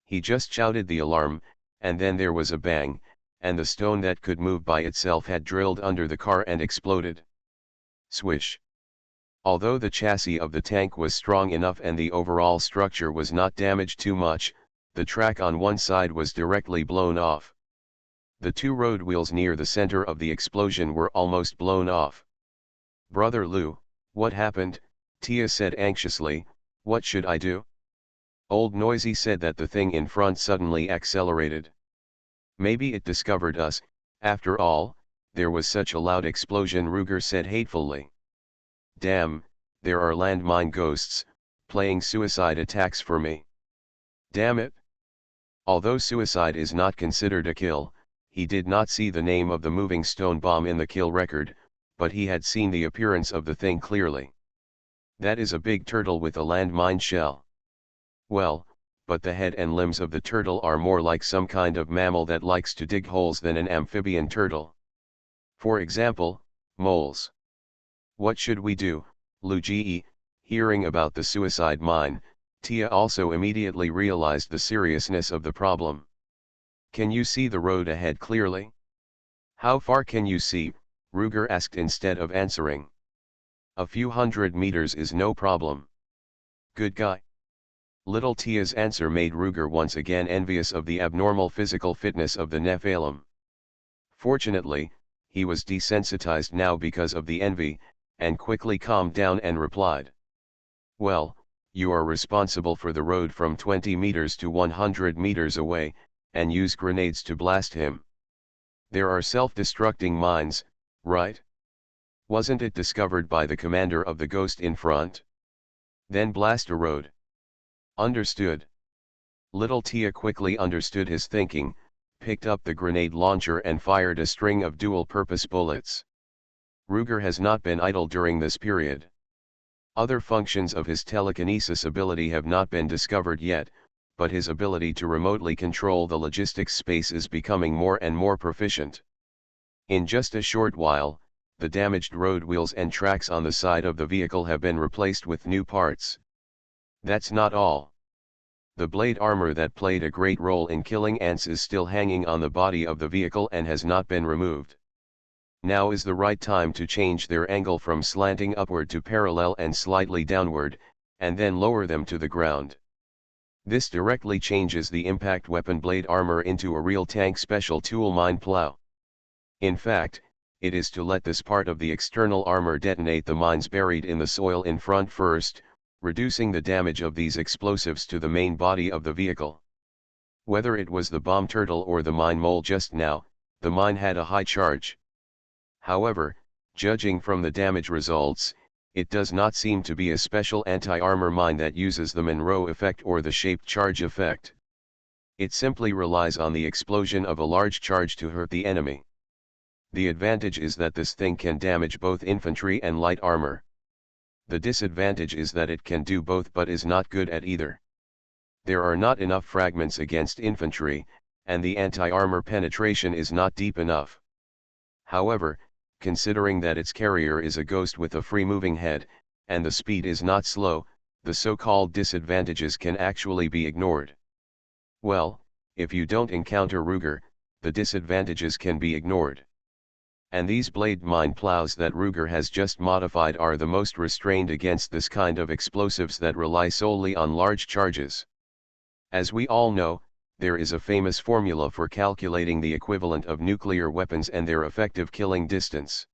He just shouted the alarm, and then there was a bang, and the stone that could move by itself had drilled under the car and exploded. Swish. Although the chassis of the tank was strong enough and the overall structure was not damaged too much, the track on one side was directly blown off. The 2 road wheels near the center of the explosion were almost blown off. Brother Lou, what happened? Tia said anxiously. What should I do? Old Noisy said that the thing in front suddenly accelerated. Maybe it discovered us. After all, there was such a loud explosion, Ruger said hatefully. Damn, there are landmine ghosts, playing suicide attacks for me. Damn it. Although suicide is not considered a kill, he did not see the name of the moving stone bomb in the kill record, but he had seen the appearance of the thing clearly. That is a big turtle with a landmine shell. Well, but the head and limbs of the turtle are more like some kind of mammal that likes to dig holes than an amphibian turtle. For example, moles. What should we do, Luigi? Hearing about the suicide mine, Tia also immediately realized the seriousness of the problem. Can you see the road ahead clearly? How far can you see? Ruger asked instead of answering. A few hundred meters is no problem. Good guy. Little Tia's answer made Ruger once again envious of the abnormal physical fitness of the Nephilim. Fortunately, he was desensitized now because of the envy, and quickly calmed down and replied. Well, you are responsible for the road from 20 meters to 100 meters away, and use grenades to blast him. There are self-destructing mines, right? Wasn't it discovered by the commander of the Ghost in front? Then blast a road. Understood. Little Tia quickly understood his thinking, picked up the grenade launcher and fired a string of dual-purpose bullets. Ruger has not been idle during this period. Other functions of his telekinesis ability have not been discovered yet, but his ability to remotely control the logistics space is becoming more and more proficient. In just a short while, the damaged road wheels and tracks on the side of the vehicle have been replaced with new parts. That's not all. The blade armor that played a great role in killing ants is still hanging on the body of the vehicle and has not been removed. Now is the right time to change their angle from slanting upward to parallel and slightly downward, and then lower them to the ground. This directly changes the impact weapon blade armor into a real tank special tool mine plow. In fact, it is to let this part of the external armor detonate the mines buried in the soil in front first, reducing the damage of these explosives to the main body of the vehicle. Whether it was the bomb turtle or the mine mole just now, the mine had a high charge. However, judging from the damage results, it does not seem to be a special anti-armor mine that uses the Monroe effect or the shaped charge effect. It simply relies on the explosion of a large charge to hurt the enemy. The advantage is that this thing can damage both infantry and light armor. The disadvantage is that it can do both but is not good at either. There are not enough fragments against infantry, and the anti-armor penetration is not deep enough. However, considering that its carrier is a ghost with a free-moving head, and the speed is not slow, the so-called disadvantages can actually be ignored. Well, if you don't encounter Ruger, the disadvantages can be ignored. And these blade mine plows that Ruger has just modified are the most restrained against this kind of explosives that rely solely on large charges. As we all know, there is a famous formula for calculating the equivalent of nuclear weapons and their effective killing distance.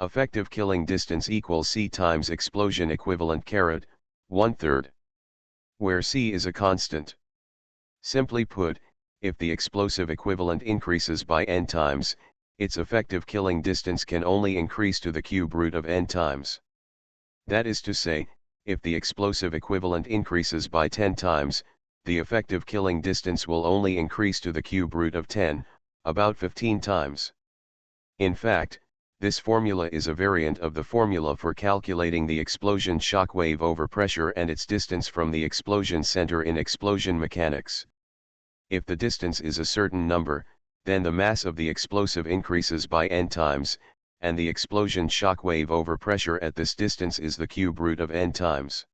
Effective killing distance equals C times explosion equivalent caret, 1/3. Where C is a constant. Simply put, if the explosive equivalent increases by n times, its effective killing distance can only increase to the cube root of n times. That is to say, if the explosive equivalent increases by 10 times, the effective killing distance will only increase to the cube root of 10, about 15 times. In fact, this formula is a variant of the formula for calculating the explosion shock wave over pressure and its distance from the explosion center in explosion mechanics. If the distance is a certain number, then the mass of the explosive increases by n times, and the explosion shock wave over pressure at this distance is the cube root of n times.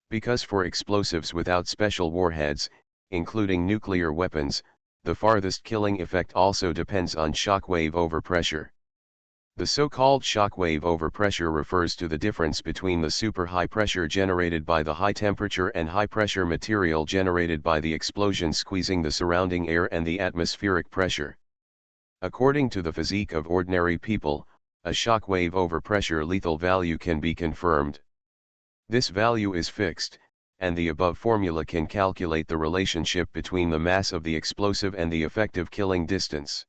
Because for explosives without special warheads, including nuclear weapons, the farthest killing effect also depends on shock wave over pressure. The so-called shock wave over pressure refers to the difference between the super high pressure generated by the high temperature and high pressure material generated by the explosion squeezing the surrounding air and the atmospheric pressure. According to the physique of ordinary people, a shock wave over pressure lethal value can be confirmed. This value is fixed, and the above formula can calculate the relationship between the mass of the explosive and the effective killing distance.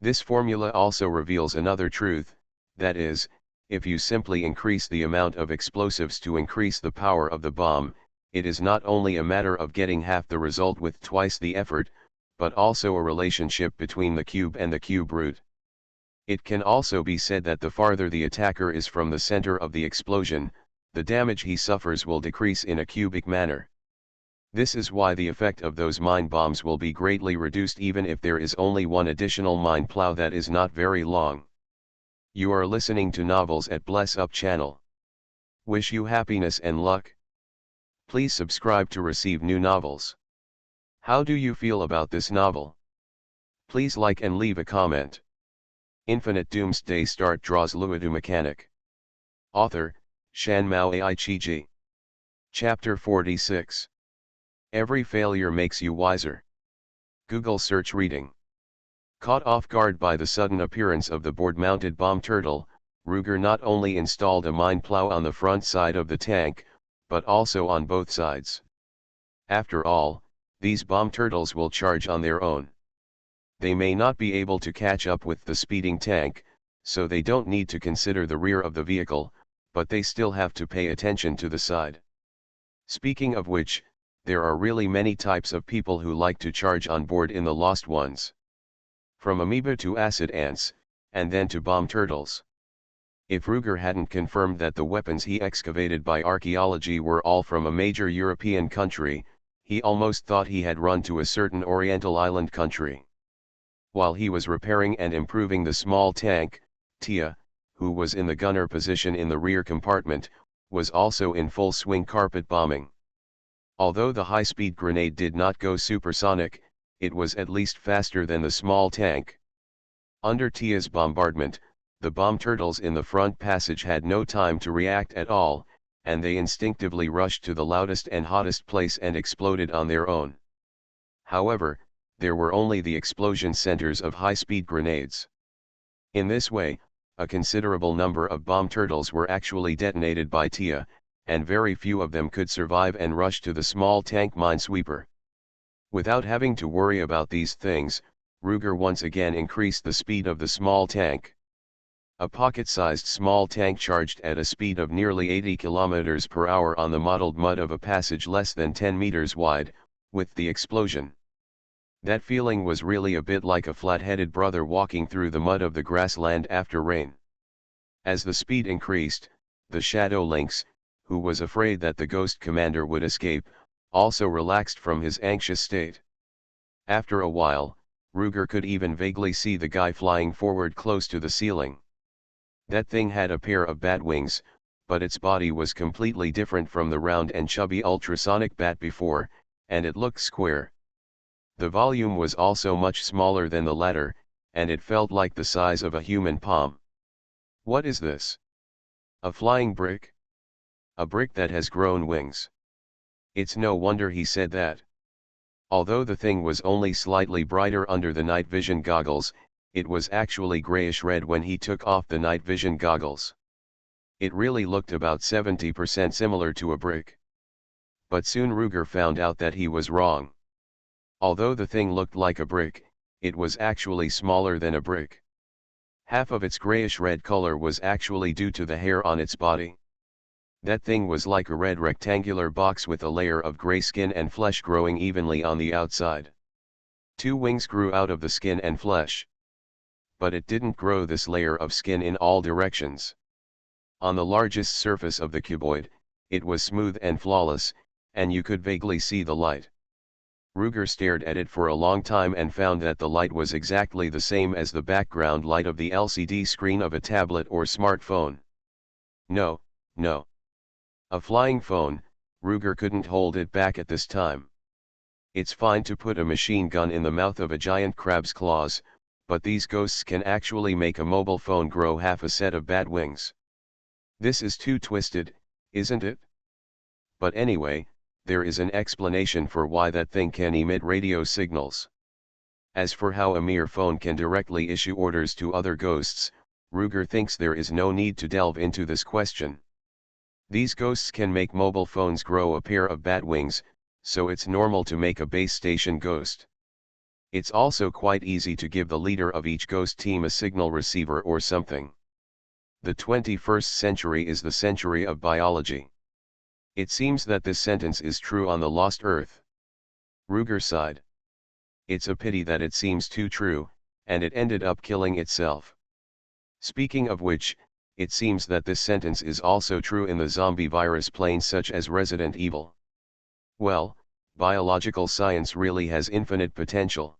This formula also reveals another truth, that is, if you simply increase the amount of explosives to increase the power of the bomb, it is not only a matter of getting half the result with twice the effort, but also a relationship between the cube and the cube root. It can also be said that the farther the attacker is from the center of the explosion, the damage he suffers will decrease in a cubic manner. This is why the effect of those mine bombs will be greatly reduced even if there is only one additional mine plow that is not very long. You are listening to Novels at Bless Up channel. Wish you happiness and luck. Please subscribe to receive new novels. How do you feel about this novel? Please like and leave a comment. Infinite Doomsday Start draws Luodu mechanic. Author, Shan Mao Ai Chi. Chapter 46. Every failure makes you wiser. Google search reading. Caught off guard by the sudden appearance of the board-mounted bomb turtle, Ruger not only installed a mine plow on the front side of the tank, but also on both sides. After all, these bomb turtles will charge on their own. They may not be able to catch up with the speeding tank, so they don't need to consider the rear of the vehicle, but they still have to pay attention to the side. Speaking of which, there are really many types of people who like to charge on board in the Lost Ones. From amoeba to acid ants, and then to bomb turtles. If Ruger hadn't confirmed that the weapons he excavated by archaeology were all from a major European country, he almost thought he had run to a certain Oriental island country. While he was repairing and improving the small tank, Tia, who was in the gunner position in the rear compartment, was also in full swing carpet bombing. Although the high-speed grenade did not go supersonic, it was at least faster than the small tank. Under Tia's bombardment, the bomb turtles in the front passage had no time to react at all, and they instinctively rushed to the loudest and hottest place and exploded on their own. However, there were only the explosion centers of high-speed grenades. In this way, a considerable number of bomb turtles were actually detonated by Tia, and very few of them could survive and rush to the small tank minesweeper. Without having to worry about these things, Ruger once again increased the speed of the small tank. A pocket-sized small tank charged at a speed of nearly 80 km per hour on the mottled mud of a passage less than 10 meters wide, with the explosion. That feeling was really a bit like a flat-headed brother walking through the mud of the grassland after rain. As the speed increased, the Shadow Lynx, who was afraid that the Ghost Commander would escape, also relaxed from his anxious state. After a while, Ruger could even vaguely see the guy flying forward close to the ceiling. That thing had a pair of bat wings, but its body was completely different from the round and chubby ultrasonic bat before, and it looked square. The volume was also much smaller than the latter, and it felt like the size of a human palm. What is this? A flying brick? A brick that has grown wings. It's no wonder he said that. Although the thing was only slightly brighter under the night vision goggles, it was actually grayish-red when he took off the night vision goggles. It really looked about 70% similar to a brick. But soon Ruger found out that he was wrong. Although the thing looked like a brick, it was actually smaller than a brick. Half of its grayish-red color was actually due to the hair on its body. That thing was like a red rectangular box with a layer of gray skin and flesh growing evenly on the outside. 2 wings grew out of the skin and flesh. But it didn't grow this layer of skin in all directions. On the largest surface of the cuboid, it was smooth and flawless, and you could vaguely see the light. Ruger stared at it for a long time and found that the light was exactly the same as the background light of the LCD screen of a tablet or smartphone. No. A flying phone, Ruger couldn't hold it back at this time. It's fine to put a machine gun in the mouth of a giant crab's claws, but these ghosts can actually make a mobile phone grow half a set of bat wings. This is too twisted, isn't it? But anyway, there is an explanation for why that thing can emit radio signals. As for how a mere phone can directly issue orders to other ghosts, Ruger thinks there is no need to delve into this question. These ghosts can make mobile phones grow a pair of bat wings, so it's normal to make a base station ghost. It's also quite easy to give the leader of each ghost team a signal receiver or something. The 21st century is the century of biology. It seems that this sentence is true on the Lost Earth. Ruger sighed. It's a pity that it seems too true, and it ended up killing itself. Speaking of which, it seems that this sentence is also true in the zombie virus planes such as Resident Evil. Well, biological science really has infinite potential.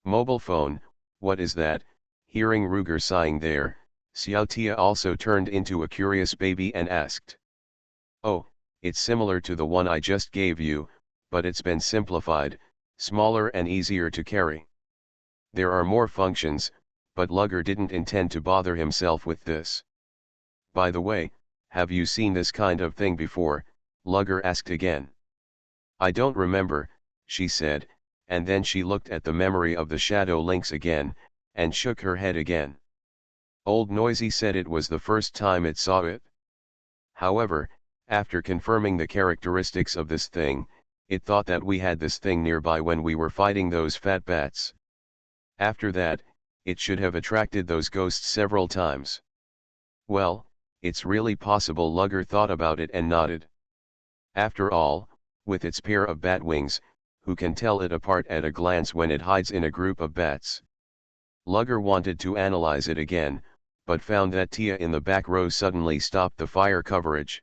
Mobile phone, what is that? Hearing Ruger sighing there, Xiao Tia also turned into a curious baby and asked. Oh, it's similar to the one I just gave you, but it's been simplified, smaller and easier to carry. There are more functions, but Lugger didn't intend to bother himself with this. By the way, have you seen this kind of thing before? Lugger asked again. I don't remember, she said, and then she looked at the memory of the shadow links again, and shook her head again. Old Noisy said it was the first time it saw it. However, after confirming the characteristics of this thing, it thought that we had this thing nearby when we were fighting those fat bats. After that, it should have attracted those ghosts several times. Well, it's really possible. Lugger thought about it and nodded. After all, with its pair of bat wings, who can tell it apart at a glance when it hides in a group of bats? Lugger wanted to analyze it again, but found that Tia in the back row suddenly stopped the fire coverage.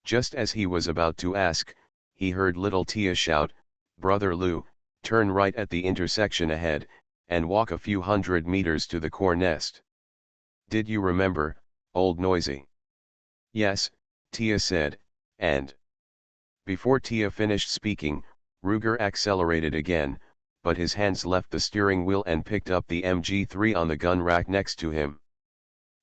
Just as he was about to ask, he heard little Tia shout, "Brother Lou, turn right at the intersection ahead, and walk a few hundred meters to the core nest. Did you remember, Old Noisy?" "Yes," Tia said, and... Before Tia finished speaking, Ruger accelerated again, but his hands left the steering wheel and picked up the MG3 on the gun rack next to him.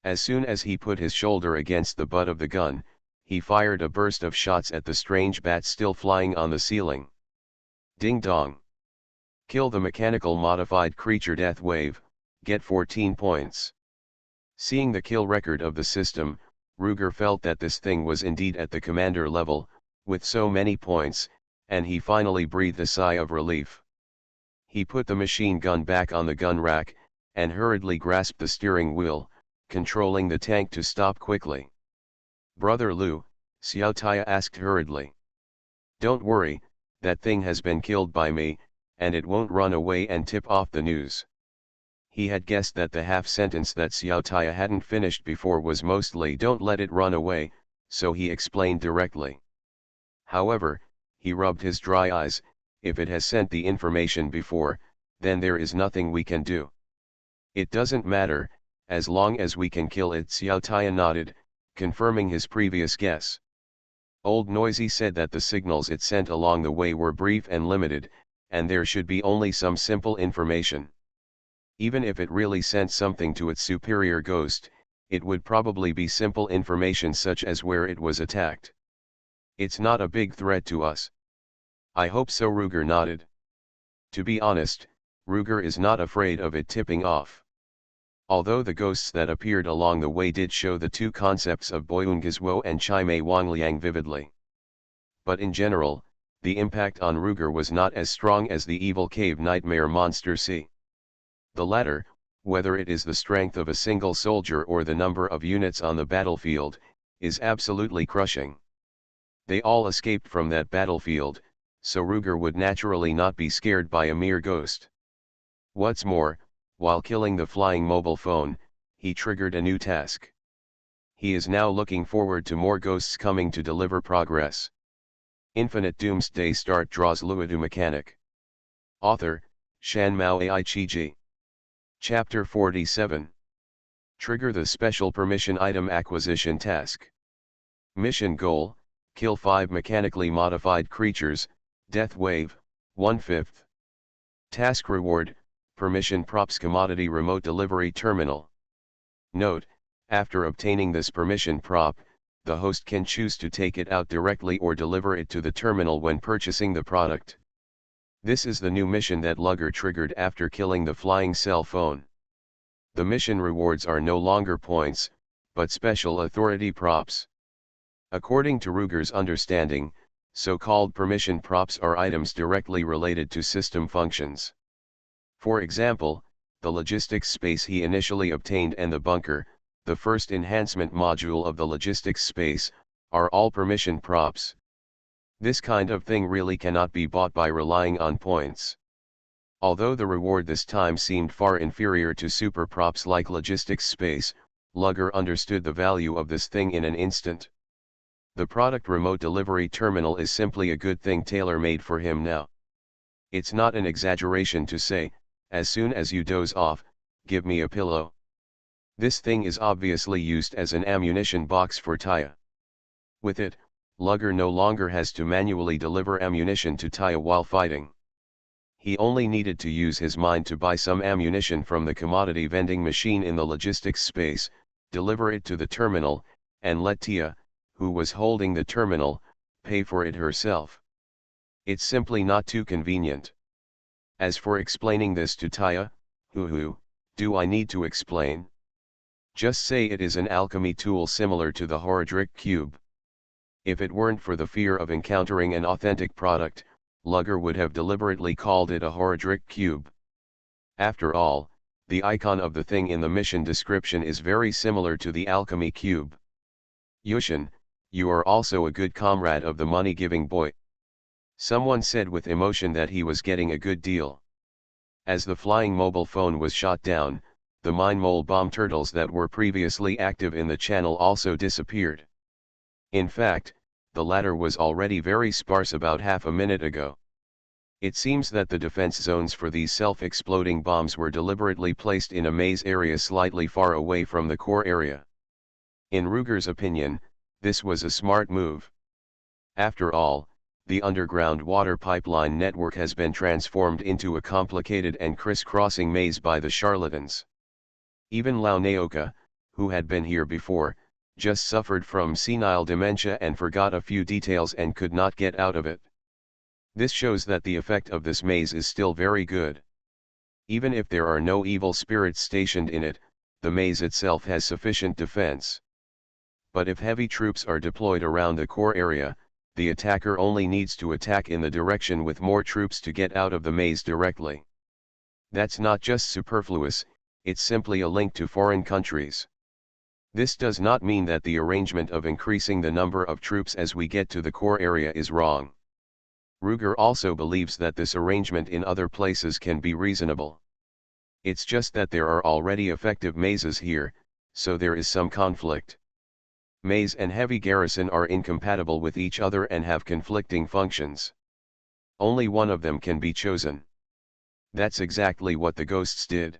As soon as he put his shoulder against the butt of the gun, he fired a burst of shots at the strange bat still flying on the ceiling. Ding dong. Kill the mechanical modified creature Death Wave, get 14 points. Seeing the kill record of the system, Ruger felt that this thing was indeed at the commander level, with so many points, and he finally breathed a sigh of relief. He put the machine gun back on the gun rack, and hurriedly grasped the steering wheel, controlling the tank to stop quickly. "Brother Lou," Xiao Tia asked hurriedly. "Don't worry, that thing has been killed by me, and it won't run away and tip off the news." He had guessed that the half sentence that Xiao Tia hadn't finished before was mostly "don't let it run away," so he explained directly. However, he rubbed his dry eyes, "if it has sent the information before, then there is nothing we can do. It doesn't matter, as long as we can kill it." Xiao Tia nodded, confirming his previous guess. Old Noisy said that the signals it sent along the way were brief and limited, and there should be only some simple information. Even if it really sent something to its superior ghost, it would probably be simple information such as where it was attacked. "It's not a big threat to us." "I hope so." Ruger nodded. To be honest, Ruger is not afraid of it tipping off. Although the ghosts that appeared along the way did show the two concepts of Boyungizwo and Chimei Wangliang vividly. But in general, the impact on Ruger was not as strong as the evil cave nightmare monster C. The latter, whether it is the strength of a single soldier or the number of units on the battlefield, is absolutely crushing. They all escaped from that battlefield, so Ruger would naturally not be scared by a mere ghost. What's more, while killing the flying mobile phone, he triggered a new task. He is now looking forward to more ghosts coming to deliver progress. Infinite Doomsday Start draws Luodu Mechanic. Author, Shanmao Aichiji. Chapter 47. Trigger the Special Permission Item Acquisition Task. Mission Goal, kill 5 mechanically modified creatures, Death Wave, 1/5. Task Reward, Permission Props Commodity Remote Delivery Terminal. Note, after obtaining this permission prop, the host can choose to take it out directly or deliver it to the terminal when purchasing the product. This is the new mission that Lugger triggered after killing the flying cell phone. The mission rewards are no longer points, but special authority props. According to Ruger's understanding, so-called permission props are items directly related to system functions. For example, the logistics space he initially obtained and the bunker, the first enhancement module of the logistics space, are all permission props. This kind of thing really cannot be bought by relying on points. Although the reward this time seemed far inferior to super props like logistics space, Lugger understood the value of this thing in an instant. The product remote delivery terminal is simply a good thing tailor-made for him now. It's not an exaggeration to say, as soon as you doze off, give me a pillow. This thing is obviously used as an ammunition box for Taya. With it, Lugger no longer has to manually deliver ammunition to Taya while fighting. He only needed to use his mind to buy some ammunition from the commodity vending machine in the logistics space, deliver it to the terminal, and let Tia, who was holding the terminal, pay for it herself. It's simply not too convenient. As for explaining this to Taya, do I need to explain? Just say it is an alchemy tool similar to the Horadric cube. If it weren't for the fear of encountering an authentic product, Lugger would have deliberately called it a Horadric cube. After all, the icon of the thing in the mission description is very similar to the alchemy cube. Yushin, you are also a good comrade of the money-giving boy. Someone said with emotion that he was getting a good deal. As the flying mobile phone was shot down, the mine mole bomb turtles that were previously active in the channel also disappeared. In fact, the latter was already very sparse about half a minute ago. It seems that the defense zones for these self-exploding bombs were deliberately placed in a maze area slightly far away from the core area. In Ruger's opinion, this was a smart move. After all, the underground water pipeline network has been transformed into a complicated and crisscrossing maze by the charlatans. Even Launeoka, who had been here before, just suffered from senile dementia and forgot a few details and could not get out of it. This shows that the effect of this maze is still very good. Even if there are no evil spirits stationed in it, the maze itself has sufficient defense. But if heavy troops are deployed around the core area, the attacker only needs to attack in the direction with more troops to get out of the maze directly. That's not just superfluous, it's simply a link to foreign countries. This does not mean that the arrangement of increasing the number of troops as we get to the core area is wrong. Ruger also believes that this arrangement in other places can be reasonable. It's just that there are already effective mazes here, so there is some conflict. Maze and heavy garrison are incompatible with each other and have conflicting functions. Only one of them can be chosen. That's exactly what the ghosts did.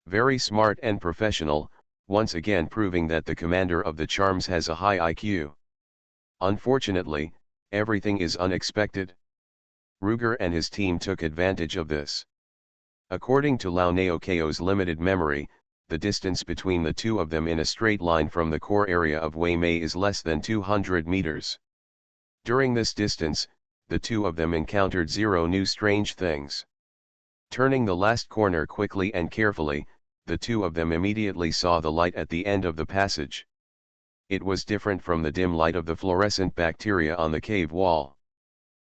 Very smart and professional, once again proving that the commander of the Charms has a high IQ. Unfortunately, everything is unexpected. Ruger and his team took advantage of this. According to Launeokao's limited memory, the distance between the two of them in a straight line from the core area of Weimei is less than 200 meters. During this distance, the two of them encountered 0 new strange things. Turning the last corner quickly and carefully, the two of them immediately saw the light at the end of the passage. It was different from the dim light of the fluorescent bacteria on the cave wall.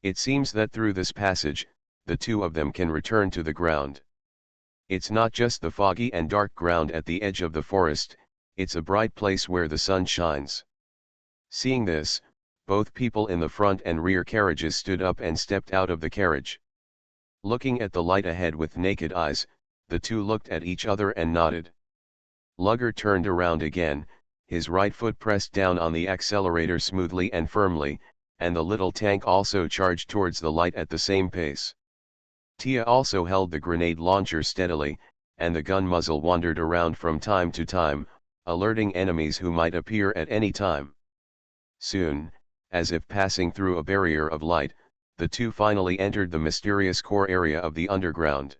It seems that through this passage, the two of them can return to the ground. It's not just the foggy and dark ground at the edge of the forest, it's a bright place where the sun shines. Seeing this, both people in the front and rear carriages stood up and stepped out of the carriage. Looking at the light ahead with naked eyes, the two looked at each other and nodded. Lugger turned around again, his right foot pressed down on the accelerator smoothly and firmly, and the little tank also charged towards the light at the same pace. Tia also held the grenade launcher steadily, and the gun muzzle wandered around from time to time, alerting enemies who might appear at any time. Soon, as if passing through a barrier of light, the two finally entered the mysterious core area of the underground.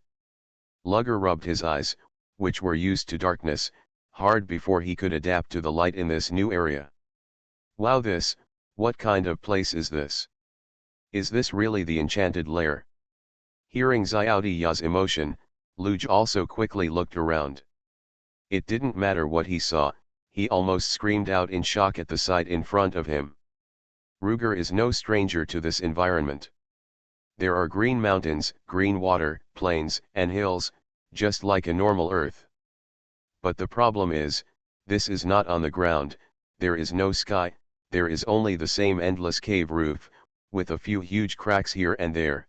Lugger rubbed his eyes, which were used to darkness, hard before he could adapt to the light in this new area. Wow, what kind of place is this? Is this really the enchanted lair? Hearing Xiaodiya's emotion, Luge also quickly looked around. It didn't matter what he saw, he almost screamed out in shock at the sight in front of him. Ruger is no stranger to this environment. There are green mountains, green water, plains, and hills, just like a normal Earth. But the problem is, this is not on the ground, there is no sky, there is only the same endless cave roof, with a few huge cracks here and there.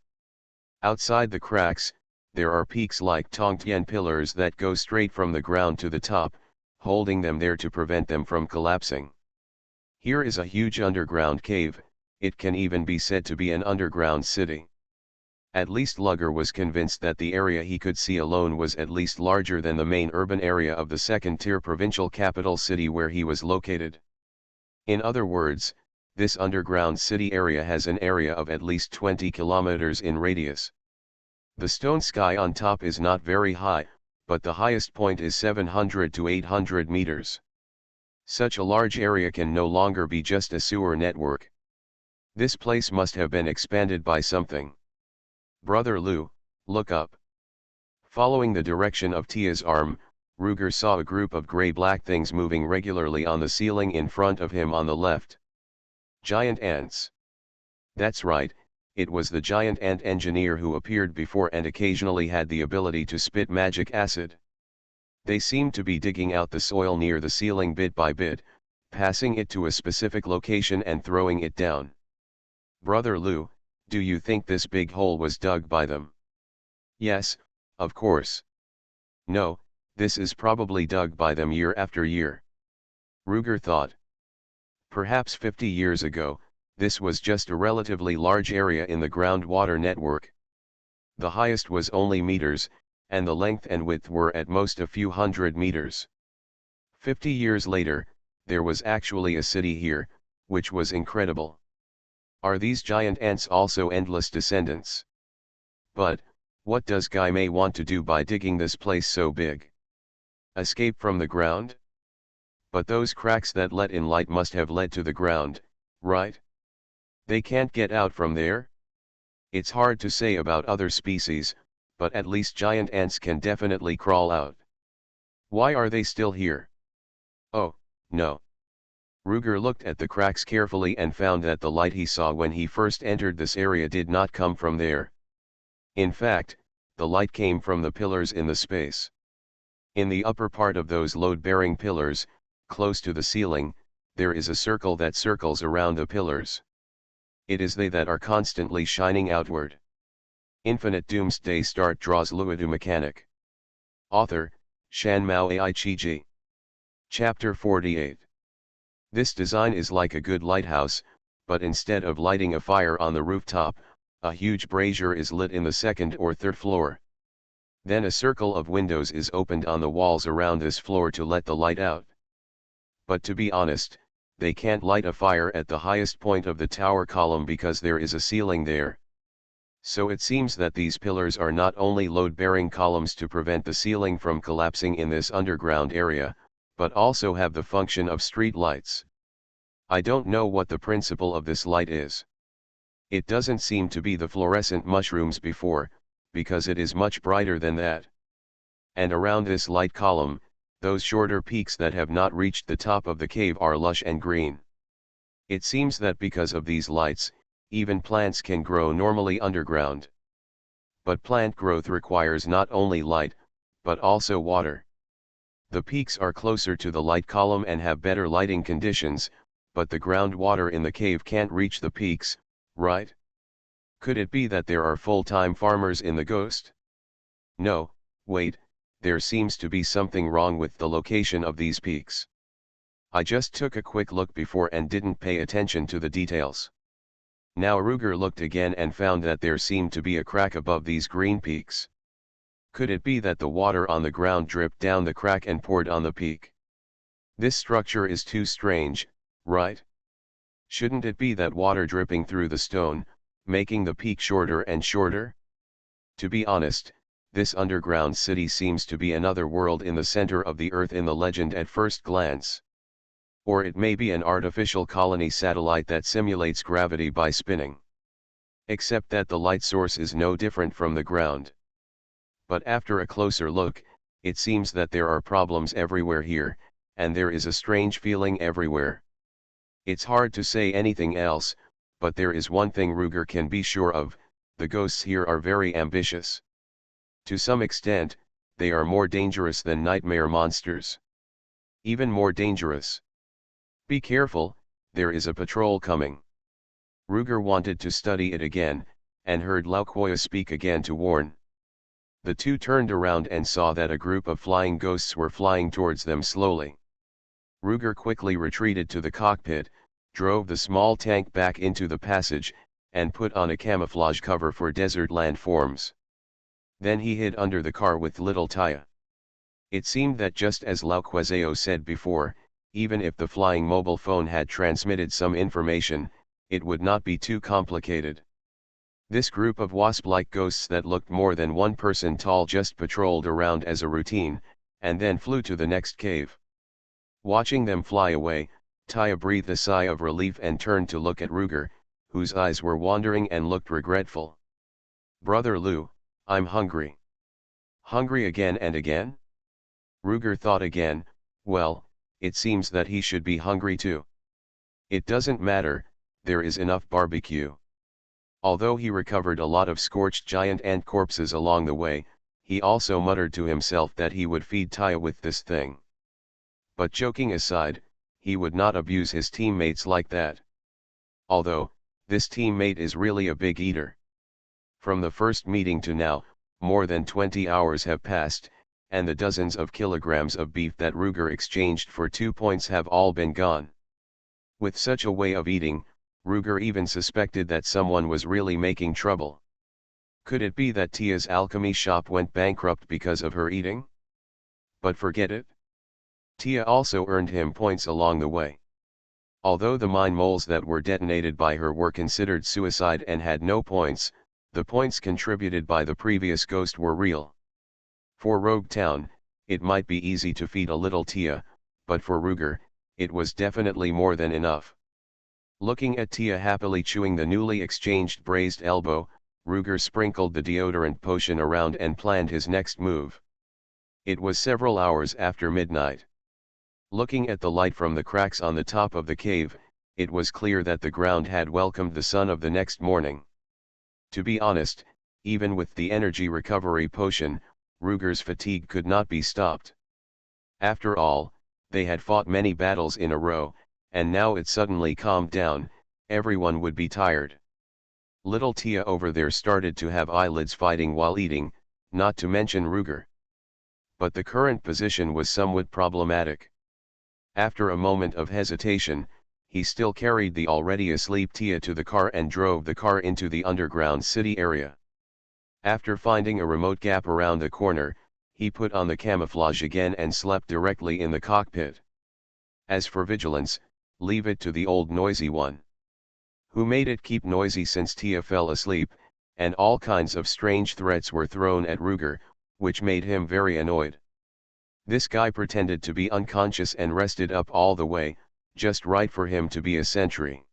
Outside the cracks, there are peaks like Tongtian pillars that go straight from the ground to the top, holding them there to prevent them from collapsing. Here is a huge underground cave, it can even be said to be an underground city. At least Lugger was convinced that the area he could see alone was at least larger than the main urban area of the second-tier provincial capital city where he was located. In other words, this underground city area has an area of at least 20 kilometers in radius. The stone sky on top is not very high, but the highest point is 700 to 800 meters. Such a large area can no longer be just a sewer network. This place must have been expanded by something. Brother Lu, Look up. Following the direction of Tia's arm, Ruger saw a group of gray-black things moving regularly on the ceiling in front of him on the left. Giant ants. That's right, it was the giant ant engineer who appeared before and occasionally had the ability to spit magic acid. They seemed to be digging out the soil near the ceiling bit by bit, passing it to a specific location and throwing it down. Brother Lou, do you think this big hole was dug by them? Yes, of course. No, this is probably dug by them year after year. Ruger thought. Perhaps 50 years ago, this was just a relatively large area in the groundwater network. The highest was only meters, and the length and width were at most a few hundred meters. 50 years later, there was actually a city here, which was incredible. Are these giant ants also endless descendants? But, what does Guy May want to do by digging this place so big? Escape from the ground? But those cracks that let in light must have led to the ground, right? They can't get out from there? It's hard to say about other species, but at least giant ants can definitely crawl out. Why are they still here? Oh, no. Ruger looked at the cracks carefully and found that the light he saw when he first entered this area did not come from there. In fact, the light came from the pillars in the space. In the upper part of those load-bearing pillars, close to the ceiling, there is a circle that circles around the pillars. It is they that are constantly shining outward. Infinite Doomsday Start draws Luodu mechanic. Author, Shan Mao Ai Chi. Chapter 48. This design is like a good lighthouse, but instead of lighting a fire on the rooftop, a huge brazier is lit in the second or third floor. Then a circle of windows is opened on the walls around this floor to let the light out. But to be honest, they can't light a fire at the highest point of the tower column because there is a ceiling there. So it seems that these pillars are not only load-bearing columns to prevent the ceiling from collapsing in this underground area, but also have the function of street lights. I don't know what the principle of this light is. It doesn't seem to be the fluorescent mushrooms before, because it is much brighter than that. And around this light column, those shorter peaks that have not reached the top of the cave are lush and green. It seems that because of these lights, even plants can grow normally underground. But plant growth requires not only light, but also water. The peaks are closer to the light column and have better lighting conditions, but the groundwater in the cave can't reach the peaks, right? Could it be that there are full-time farmers in the ghost? No, wait, there seems to be something wrong with the location of these peaks. I just took a quick look before and didn't pay attention to the details. Now Ruger looked again and found that there seemed to be a crack above these green peaks. Could it be that the water on the ground dripped down the crack and poured on the peak? This structure is too strange, right? Shouldn't it be that water dripping through the stone, making the peak shorter and shorter? To be honest, this underground city seems to be another world in the center of the earth in the legend at first glance. Or it may be an artificial colony satellite that simulates gravity by spinning. Except that the light source is no different from the ground. But after a closer look, it seems that there are problems everywhere here, and there is a strange feeling everywhere. It's hard to say anything else, but there is one thing Ruger can be sure of: the ghosts here are very ambitious. To some extent, they are more dangerous than nightmare monsters. Even more dangerous. Be careful, there is a patrol coming. Ruger wanted to study it again, and heard Lao Kuya speak again to warn. The two turned around and saw that a group of flying ghosts were flying towards them slowly. Ruger quickly retreated to the cockpit, drove the small tank back into the passage, and put on a camouflage cover for desert landforms. Then he hid under the car with little Taya. It seemed that just as Lao Quezeo said before, even if the flying mobile phone had transmitted some information, it would not be too complicated. This group of wasp-like ghosts that looked more than one person tall just patrolled around as a routine, and then flew to the next cave. Watching them fly away, Taya breathed a sigh of relief and turned to look at Ruger, whose eyes were wandering and looked regretful. "Brother Lou, I'm hungry. Hungry again and again? Ruger thought again, well, it seems that he should be hungry too. It doesn't matter, there is enough barbecue. Although he recovered a lot of scorched giant ant corpses along the way, he also muttered to himself that he would feed Taya with this thing. But joking aside, he would not abuse his teammates like that. Although, this teammate is really a big eater. From the first meeting to now, more than 20 hours have passed, and the dozens of kilograms of beef that Ruger exchanged for 2 points have all been gone. With such a way of eating, Ruger even suspected that someone was really making trouble. Could it be that Tia's alchemy shop went bankrupt because of her eating? But forget it. Tia also earned him points along the way. Although the mine moles that were detonated by her were considered suicide and had no points, the points contributed by the previous ghost were real. For Rogue Town, it might be easy to feed a little Tia, but for Ruger, it was definitely more than enough. Looking at Tia happily chewing the newly exchanged braised elbow, Ruger sprinkled the deodorant potion around and planned his next move. It was several hours after midnight. Looking at the light from the cracks on the top of the cave, it was clear that the ground had welcomed the sun of the next morning. To be honest, even with the energy recovery potion, Ruger's fatigue could not be stopped. After all, they had fought many battles in a row, and now it suddenly calmed down, everyone would be tired. Little Tia over there started to have eyelids fighting while eating, not to mention Ruger. But the current position was somewhat problematic. After a moment of hesitation, he still carried the already asleep Tia to the car and drove the car into the underground city area. After finding a remote gap around the corner, he put on the camouflage again and slept directly in the cockpit. As for vigilance, leave it to the old noisy one. Who made it keep noisy since Tia fell asleep, and all kinds of strange threats were thrown at Ruger, which made him very annoyed. This guy pretended to be unconscious and rested up all the way, just right for him to be a sentry.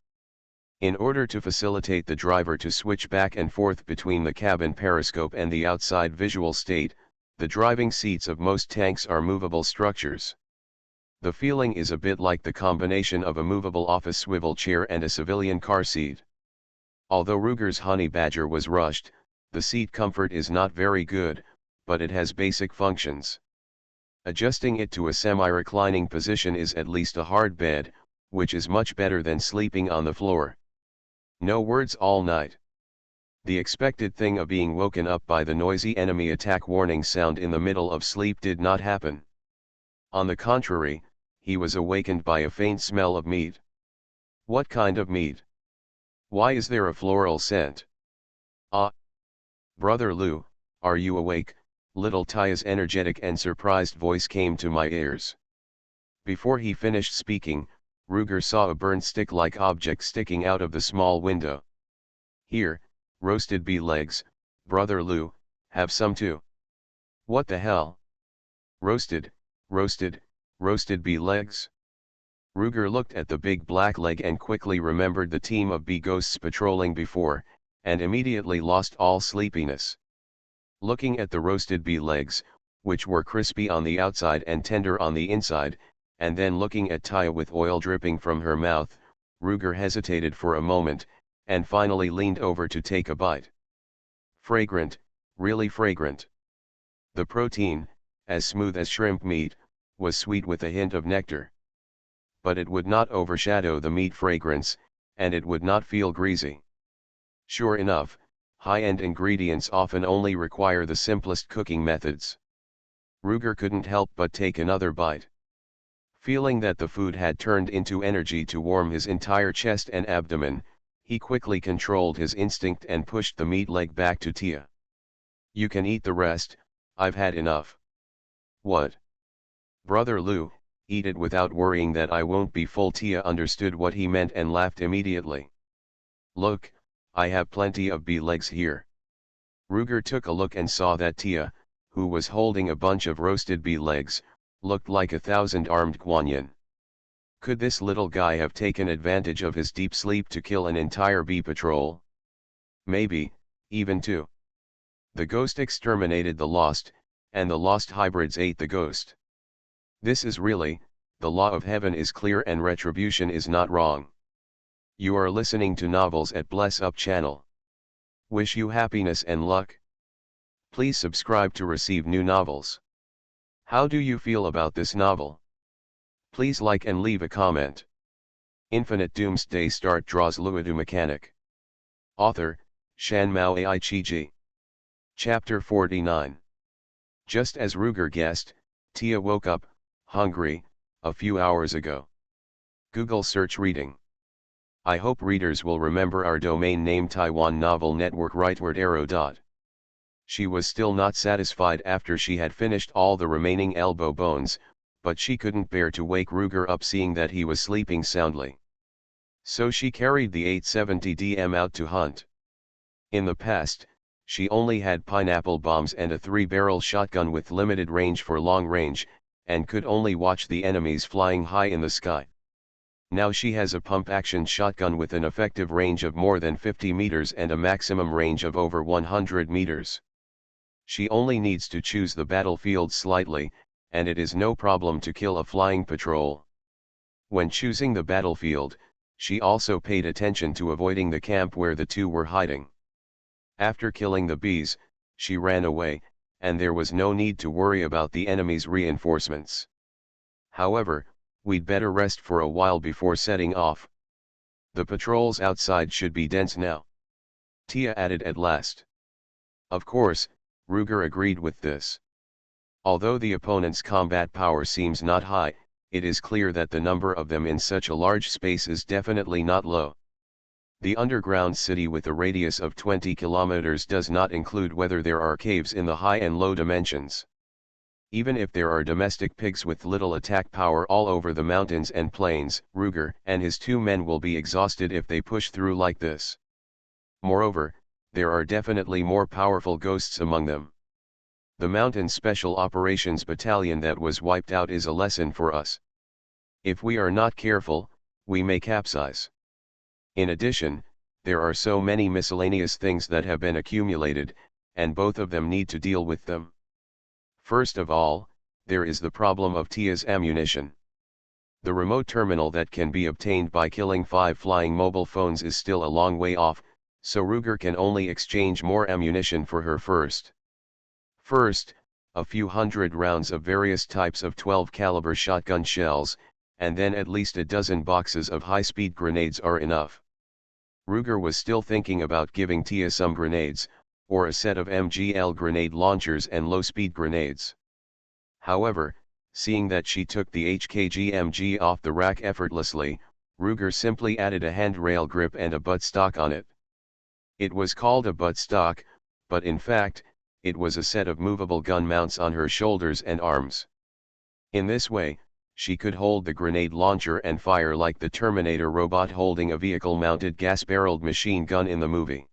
In order to facilitate the driver to switch back and forth between the cabin periscope and the outside visual state, the driving seats of most tanks are movable structures. The feeling is a bit like the combination of a movable office swivel chair and a civilian car seat. Although Ruger's Honey Badger was rushed, the seat comfort is not very good, but it has basic functions. Adjusting it to a semi-reclining position is at least a hard bed, which is much better than sleeping on the floor. No words all night. The expected thing of being woken up by the noisy enemy attack warning sound in the middle of sleep did not happen. On the contrary, he was awakened by a faint smell of meat. What kind of meat? Why is there a floral scent? Ah! Brother Lou, are you awake? Little Tia's energetic and surprised voice came to my ears. Before he finished speaking, Ruger saw a burned stick-like object sticking out of the small window. Here, roasted bee legs, Brother Lou, have some too. What the hell? Roasted bee legs? Ruger looked at the big black leg and quickly remembered the team of bee ghosts patrolling before, and immediately lost all sleepiness. Looking at the roasted bee legs, which were crispy on the outside and tender on the inside, and then looking at Tia with oil dripping from her mouth, Ruger hesitated for a moment, and finally leaned over to take a bite. Fragrant, really fragrant. The protein, as smooth as shrimp meat, was sweet with a hint of nectar. But it would not overshadow the meat fragrance, and it would not feel greasy. Sure enough, high-end ingredients often only require the simplest cooking methods. Ruger couldn't help but take another bite. Feeling that the food had turned into energy to warm his entire chest and abdomen, he quickly controlled his instinct and pushed the meat leg back to Tia. You can eat the rest, I've had enough. What? Brother Lou, eat it without worrying that I won't be full. Tia understood what he meant and laughed immediately. Look, I have plenty of bee legs here. Ruger took a look and saw that Tia, who was holding a bunch of roasted bee legs, looked like 1,000-armed Guanyin. Could this little guy have taken advantage of his deep sleep to kill an entire bee patrol? Maybe, even two. The ghost exterminated the lost, and the lost hybrids ate the ghost. This is really, the law of heaven is clear and retribution is not wrong. You are listening to Novels at Bless Up channel. Wish you happiness and luck. Please subscribe to receive new novels. How do you feel about this novel? Please like and leave a comment. Infinite Doomsday Start draws Luodu mechanic. Author, Shan Mao Ai Chi. Chapter 49. Just as Ruger guessed, Tia woke up, hungry, a few hours ago. Google search reading. I hope readers will remember our domain name Taiwan Novel Network rightward arrow. She was still not satisfied after she had finished all the remaining elbow bones, but she couldn't bear to wake Ruger up seeing that he was sleeping soundly. So she carried the 870DM out to hunt. In the past, she only had pineapple bombs and a 3-barrel shotgun with limited range for long range, and could only watch the enemies flying high in the sky. Now she has a pump-action shotgun with an effective range of more than 50 meters and a maximum range of over 100 meters. She only needs to choose the battlefield slightly, and it is no problem to kill a flying patrol. When choosing the battlefield, she also paid attention to avoiding the camp where the two were hiding. After killing the bees, she ran away, and there was no need to worry about the enemy's reinforcements. However, we'd better rest for a while before setting off. The patrols outside should be dense now. Tia added at last. Of course, Ruger agreed with this. Although the opponent's combat power seems not high, it is clear that the number of them in such a large space is definitely not low. The underground city with a radius of 20 kilometers does not include whether there are caves in the high and low dimensions. Even if there are domestic pigs with little attack power all over the mountains and plains, Ruger and his 2 men will be exhausted if they push through like this. Moreover, there are definitely more powerful ghosts among them. The Mountain Special Operations Battalion that was wiped out is a lesson for us. If we are not careful, we may capsize. In addition, there are so many miscellaneous things that have been accumulated, and both of them need to deal with them. First of all, there is the problem of Tia's ammunition. The remote terminal that can be obtained by killing 5 flying mobile phones is still a long way off, so Ruger can only exchange more ammunition for her first. First, a few hundred rounds of various types of 12 caliber shotgun shells, and then at least a dozen boxes of high-speed grenades are enough. Ruger was still thinking about giving Tia some grenades, or a set of MGL grenade launchers and low-speed grenades. However, seeing that she took the HKG-MG off the rack effortlessly, Ruger simply added a handrail grip and a buttstock on it. It was called a buttstock, but in fact, it was a set of movable gun mounts on her shoulders and arms. In this way, she could hold the grenade launcher and fire like the Terminator robot holding a vehicle-mounted gas-barreled machine gun in the movie.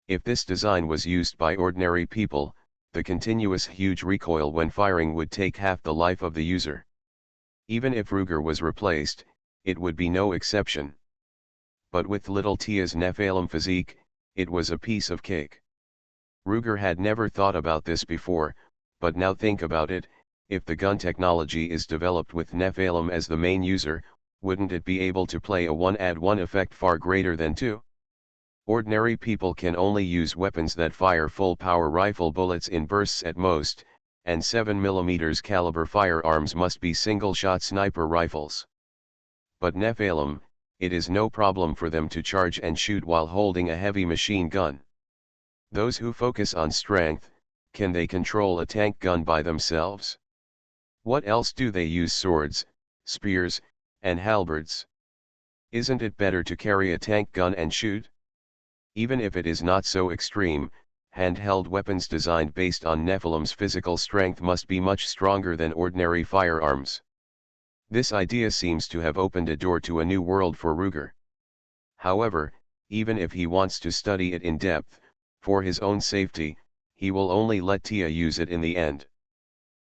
If this design was used by ordinary people, the continuous huge recoil when firing would take half the life of the user. Even if Ruger was replaced, it would be no exception. But with little Tia's Nephilim physique, it was a piece of cake. Ruger had never thought about this before, but now think about it, if the gun technology is developed with Nephilim as the main user, wouldn't it be able to play a 1-add-1 effect far greater than 2? Ordinary people can only use weapons that fire full-power rifle bullets in bursts at most, and 7mm caliber firearms must be single-shot sniper rifles. But Nephilim, it is no problem for them to charge and shoot while holding a heavy machine gun. Those who focus on strength, can they control a tank gun by themselves? What else do they use? Swords, spears, and halberds? Isn't it better to carry a tank gun and shoot? Even if it is not so extreme, handheld weapons designed based on Nephilim's physical strength must be much stronger than ordinary firearms. This idea seems to have opened a door to a new world for Ruger. However, even if he wants to study it in depth, for his own safety, he will only let Tia use it in the end.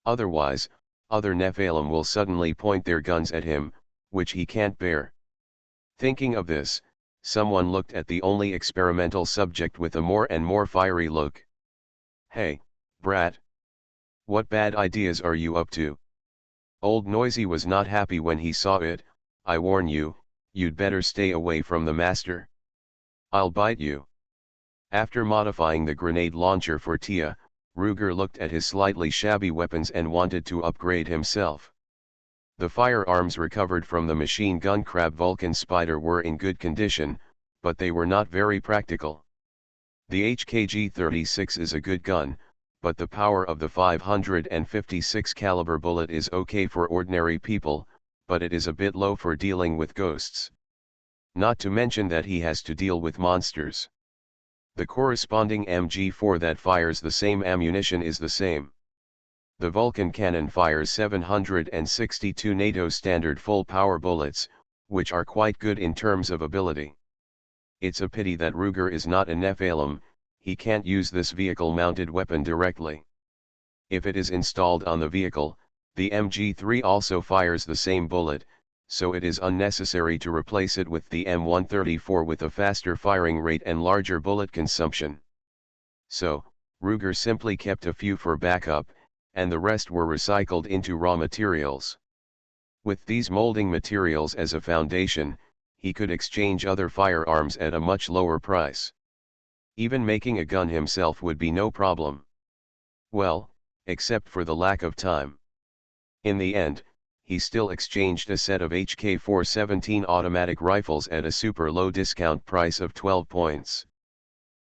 Otherwise, other Nephilim will suddenly point their guns at him, which he can't bear. Thinking of this, someone looked at the only experimental subject with a more and more fiery look. Hey, brat. What bad ideas are you up to? Old Noisy was not happy when he saw it. I warn you, you'd better stay away from the master. I'll bite you. After modifying the grenade launcher for Tia, Ruger looked at his slightly shabby weapons and wanted to upgrade himself. The firearms recovered from the machine gun Crab Vulcan Spider were in good condition, but they were not very practical. The HKG-36 is a good gun, but the power of the 556 caliber bullet is okay for ordinary people, but it is a bit low for dealing with ghosts. Not to mention that he has to deal with monsters. The corresponding MG4 that fires the same ammunition is the same. The Vulcan cannon fires 762 NATO standard full power bullets, which are quite good in terms of ability. It's a pity that Ruger is not a Nephilim. He can't use this vehicle-mounted weapon directly. If it is installed on the vehicle, the MG3 also fires the same bullet, so it is unnecessary to replace it with the M134 with a faster firing rate and larger bullet consumption. So, Ruger simply kept a few for backup, and the rest were recycled into raw materials. With these molding materials as a foundation, he could exchange other firearms at a much lower price. Even making a gun himself would be no problem. Well, except for the lack of time. In the end, he still exchanged a set of HK-417 automatic rifles at a super low discount price of 12 points.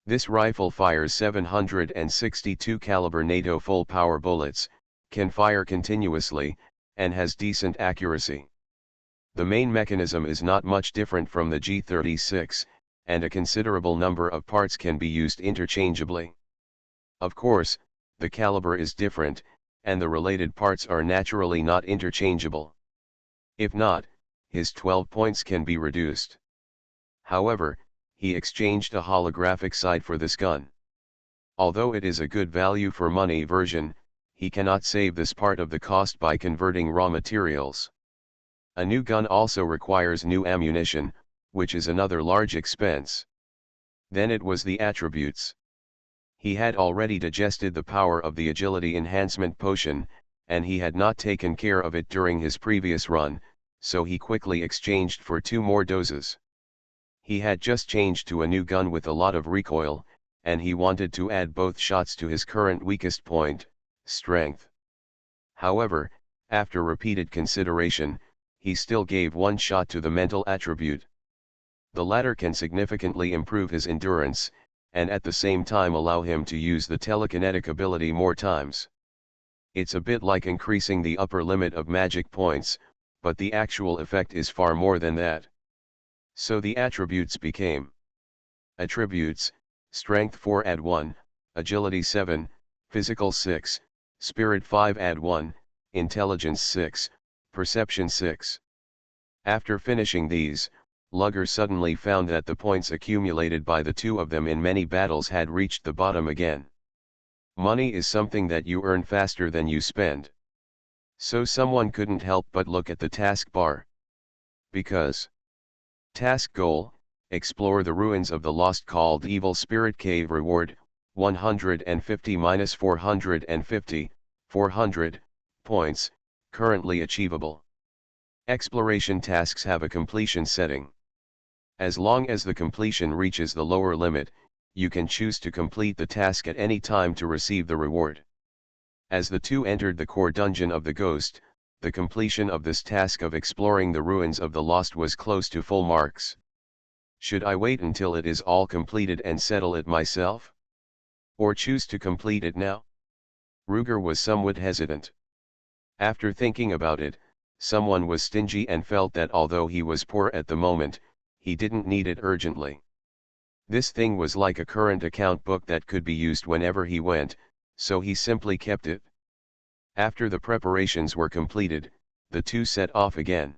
This rifle fires 762 caliber NATO full power bullets, can fire continuously, and has decent accuracy. The main mechanism is not much different from the G36, and a considerable number of parts can be used interchangeably. Of course, the caliber is different, and the related parts are naturally not interchangeable. If not, his 12 points can be reduced. However, he exchanged a holographic sight for this gun. Although it is a good value for money version, he cannot save this part of the cost by converting raw materials. A new gun also requires new ammunition, which is another large expense. Then it was the attributes. He had already digested the power of the agility enhancement potion, and he had not taken care of it during his previous run, so he quickly exchanged for 2 more doses. He had just changed to a new gun with a lot of recoil, and he wanted to add both shots to his current weakest point, strength. However, after repeated consideration, he still gave 1 shot to the mental attribute. The latter can significantly improve his endurance, and at the same time allow him to use the telekinetic ability more times. It's a bit like increasing the upper limit of magic points, but the actual effect is far more than that. So the attributes became attributes: Strength 4 add 1, Agility 7, Physical 6, Spirit 5 add 1, Intelligence 6, Perception 6. After finishing these, Lugger suddenly found that the points accumulated by the 2 of them in many battles had reached the bottom again. Money is something that you earn faster than you spend. So someone couldn't help but look at the taskbar. Because task goal: explore the ruins of the lost called Evil Spirit Cave. Reward: 150-450, 400 points, currently achievable. Exploration tasks have a completion setting. As long as the completion reaches the lower limit, you can choose to complete the task at any time to receive the reward. As the 2 entered the core dungeon of the ghost, the completion of this task of exploring the ruins of the lost was close to full marks. Should I wait until it is all completed and settle it myself? Or choose to complete it now? Ruger was somewhat hesitant. After thinking about it, someone was stingy and felt that although he was poor at the moment, he didn't need it urgently. This thing was like a current account book that could be used whenever he went, so he simply kept it. After the preparations were completed, the 2 set off again.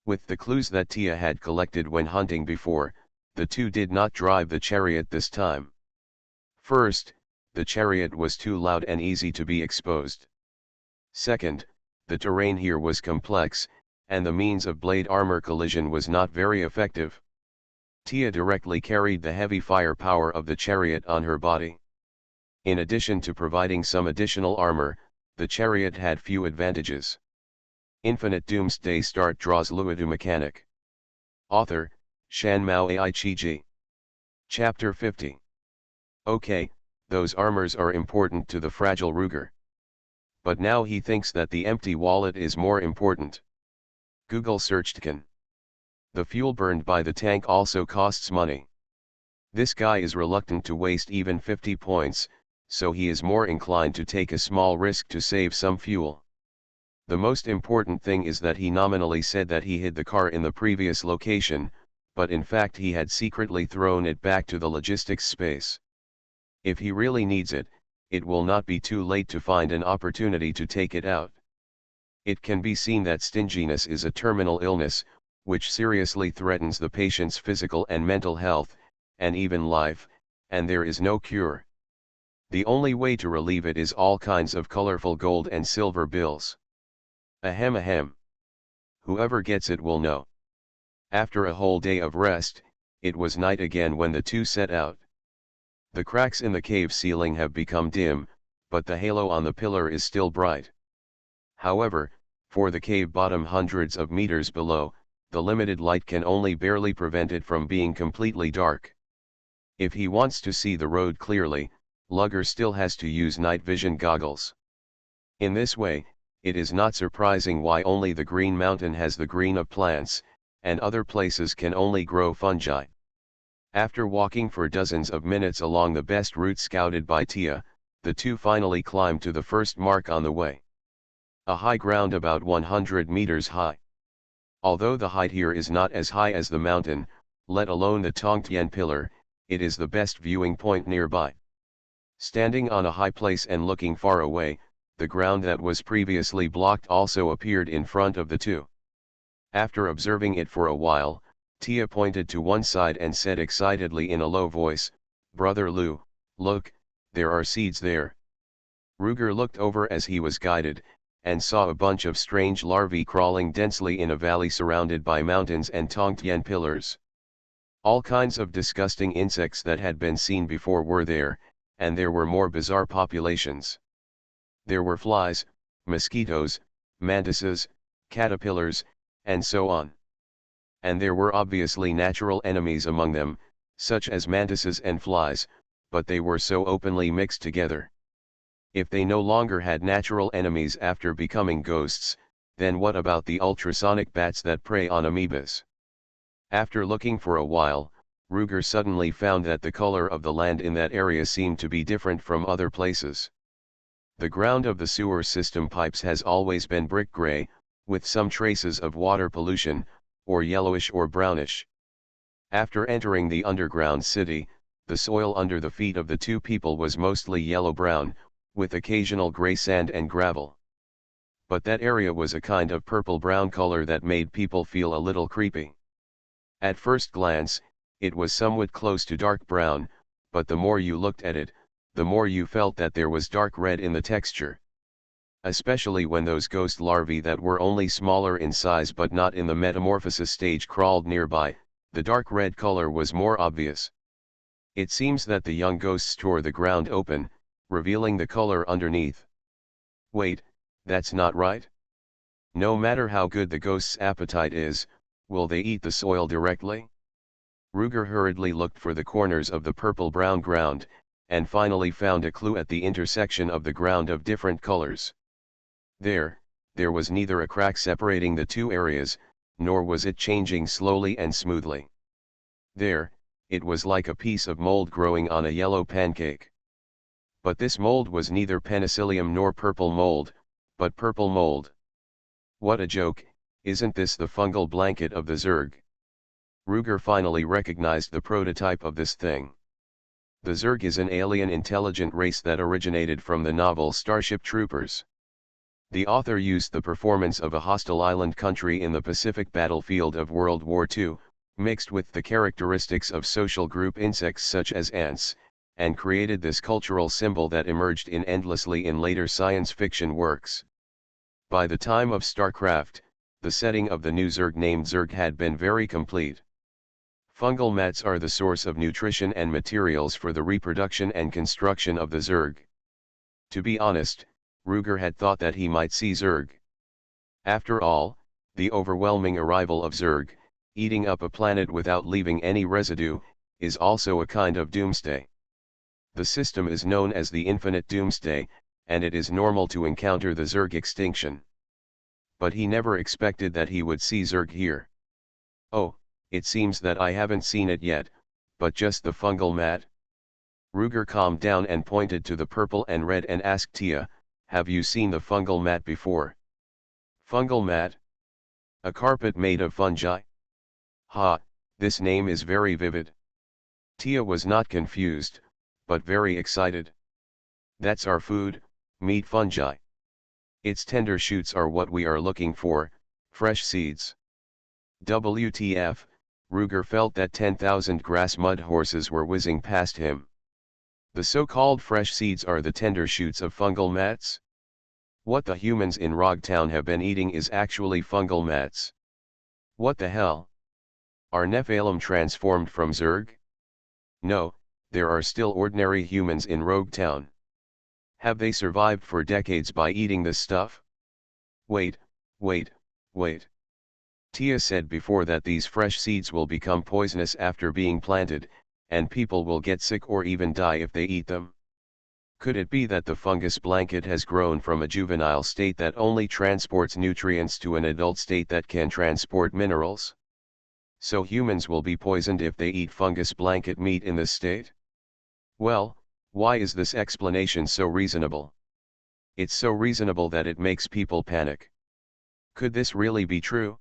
With the clues that Tia had collected when hunting before, the 2 did not drive the chariot this time. First, the chariot was too loud and easy to be exposed. Second, the terrain here was complex, and the means of blade armor collision was not very effective. Tia directly carried the heavy firepower of the chariot on her body. In addition to providing some additional armor, the chariot had few advantages. Infinite Doomsday Start draws Luodu mechanic. Author, Shan Mao Ai Chi Ji. Chapter 50. Okay, those armors are important to the fragile Ruger. But now he thinks that the empty wallet is more important. Google searched can. The fuel burned by the tank also costs money. This guy is reluctant to waste even 50 points, so he is more inclined to take a small risk to save some fuel. The most important thing is that he nominally said that he hid the car in the previous location, but in fact he had secretly thrown it back to the logistics space. If he really needs it, it will not be too late to find an opportunity to take it out. It can be seen that stinginess is a terminal illness, which seriously threatens the patient's physical and mental health, and even life, and there is no cure. The only way to relieve it is all kinds of colorful gold and silver bills. Ahem ahem. Whoever gets it will know. After a whole day of rest, it was night again when the two set out. The cracks in the cave ceiling have become dim, but the halo on the pillar is still bright. However, for the cave bottom hundreds of meters below, the limited light can only barely prevent it from being completely dark. If he wants to see the road clearly, Lugger still has to use night vision goggles. In this way, it is not surprising why only the Green Mountain has the green of plants, and other places can only grow fungi. After walking for dozens of minutes along the best route scouted by Tia, the two finally climbed to the first mark on the way. A high ground about 100 meters high. Although the height here is not as high as the mountain, let alone the Tongtian pillar, it is the best viewing point nearby. Standing on a high place and looking far away, the ground that was previously blocked also appeared in front of the two. After observing it for a while, Tia pointed to one side and said excitedly in a low voice, "Brother Lu, look, there are seeds there." Ruger looked over as he was guided, and saw a bunch of strange larvae crawling densely in a valley surrounded by mountains and Tongtian pillars. All kinds of disgusting insects that had been seen before were there, and there were more bizarre populations. There were flies, mosquitoes, mantises, caterpillars, and so on. And there were obviously natural enemies among them, such as mantises and flies, but they were so openly mixed together. If they no longer had natural enemies after becoming ghosts, then what about the ultrasonic bats that prey on amoebas? After looking for a while, Ruger suddenly found that the color of the land in that area seemed to be different from other places. The ground of the sewer system pipes has always been brick gray, with some traces of water pollution, or yellowish or brownish. After entering the underground city, the soil under the feet of the two people was mostly yellow-brown, with occasional gray sand and gravel. But that area was a kind of purple-brown color that made people feel a little creepy. At first glance, it was somewhat close to dark brown, but the more you looked at it, the more you felt that there was dark red in the texture. Especially when those ghost larvae that were only smaller in size but not in the metamorphosis stage crawled nearby, the dark red color was more obvious. It seems that the young ghosts tore the ground open, revealing the color underneath. Wait, that's not right? No matter how good the ghost's appetite is, will they eat the soil directly? Ruger hurriedly looked for the corners of the purple-brown ground, and finally found a clue at the intersection of the ground of different colors. There was neither a crack separating the two areas, nor was it changing slowly and smoothly. It was like a piece of mold growing on a yellow pancake. But this mold was neither penicillium nor purple mold, but purple mold. What a joke, isn't this the fungal blanket of the Zerg? Ruger finally recognized the prototype of this thing. The Zerg is an alien intelligent race that originated from the novel Starship Troopers. The author used the performance of a hostile island country in the Pacific battlefield of World War II, mixed with the characteristics of social group insects such as ants, and created this cultural symbol that emerged endlessly in later science fiction works. By the time of StarCraft, the setting of the new Zerg named Zerg had been very complete. Fungal mats are the source of nutrition and materials for the reproduction and construction of the Zerg. To be honest, Ruger had thought that he might see Zerg. After all, the overwhelming arrival of Zerg, eating up a planet without leaving any residue, is also a kind of doomsday. The system is known as the infinite doomsday, and it is normal to encounter the Zerg extinction. But he never expected that he would see Zerg here. Oh, it seems that I haven't seen it yet, but just the fungal mat? Ruger calmed down and pointed to the purple and red and asked Tia, have you seen the fungal mat before? Fungal mat? A carpet made of fungi? Ha, this name is very vivid. Tia was not confused, but very excited. That's our food, meat fungi. Its tender shoots are what we are looking for, fresh seeds. WTF, Ruger felt that 10,000 grass mud horses were whizzing past him. The so-called fresh seeds are the tender shoots of fungal mats? What the humans in Rogtown have been eating is actually fungal mats. What the hell? Are Nephilim transformed from Zerg? No, there are still ordinary humans in Rogtown. Have they survived for decades by eating this stuff? Wait. Tia said before that these fresh seeds will become poisonous after being planted, and people will get sick or even die if they eat them. Could it be that the fungus blanket has grown from a juvenile state that only transports nutrients to an adult state that can transport minerals? So humans will be poisoned if they eat fungus blanket meat in this state? Well, why is this explanation so reasonable? It's so reasonable that it makes people panic. Could this really be true?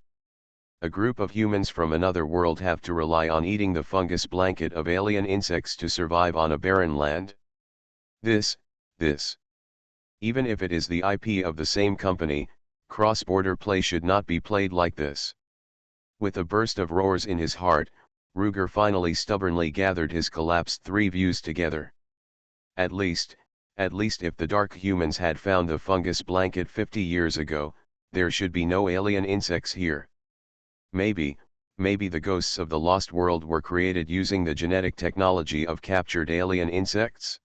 A group of humans from another world have to rely on eating the fungus blanket of alien insects to survive on a barren land? This. Even if it is the IP of the same company, cross-border play should not be played like this. With a burst of roars in his heart, Ruger finally stubbornly gathered his collapsed three views together. At least if the dark humans had found the fungus blanket 50 years ago, there should be no alien insects here. Maybe the ghosts of the lost world were created using the genetic technology of captured alien insects?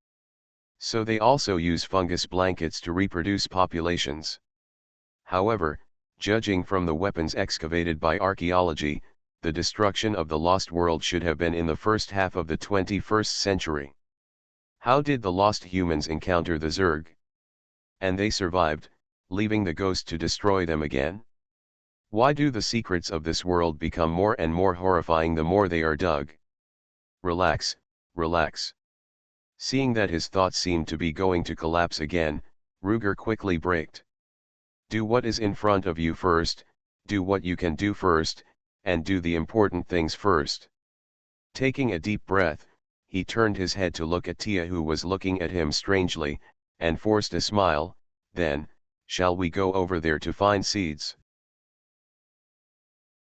So they also use fungus blankets to reproduce populations. However, judging from the weapons excavated by archaeology, the destruction of the lost world should have been in the first half of the 21st century. How did the lost humans encounter the Zerg? And they survived, leaving the ghost to destroy them again? Why do the secrets of this world become more and more horrifying the more they are dug? Relax. Seeing that his thoughts seemed to be going to collapse again, Ruger quickly braked. Do what is in front of you first, do what you can do first, and do the important things first. Taking a deep breath, he turned his head to look at Tia, who was looking at him strangely, and forced a smile. Then, shall we go over there to find seeds?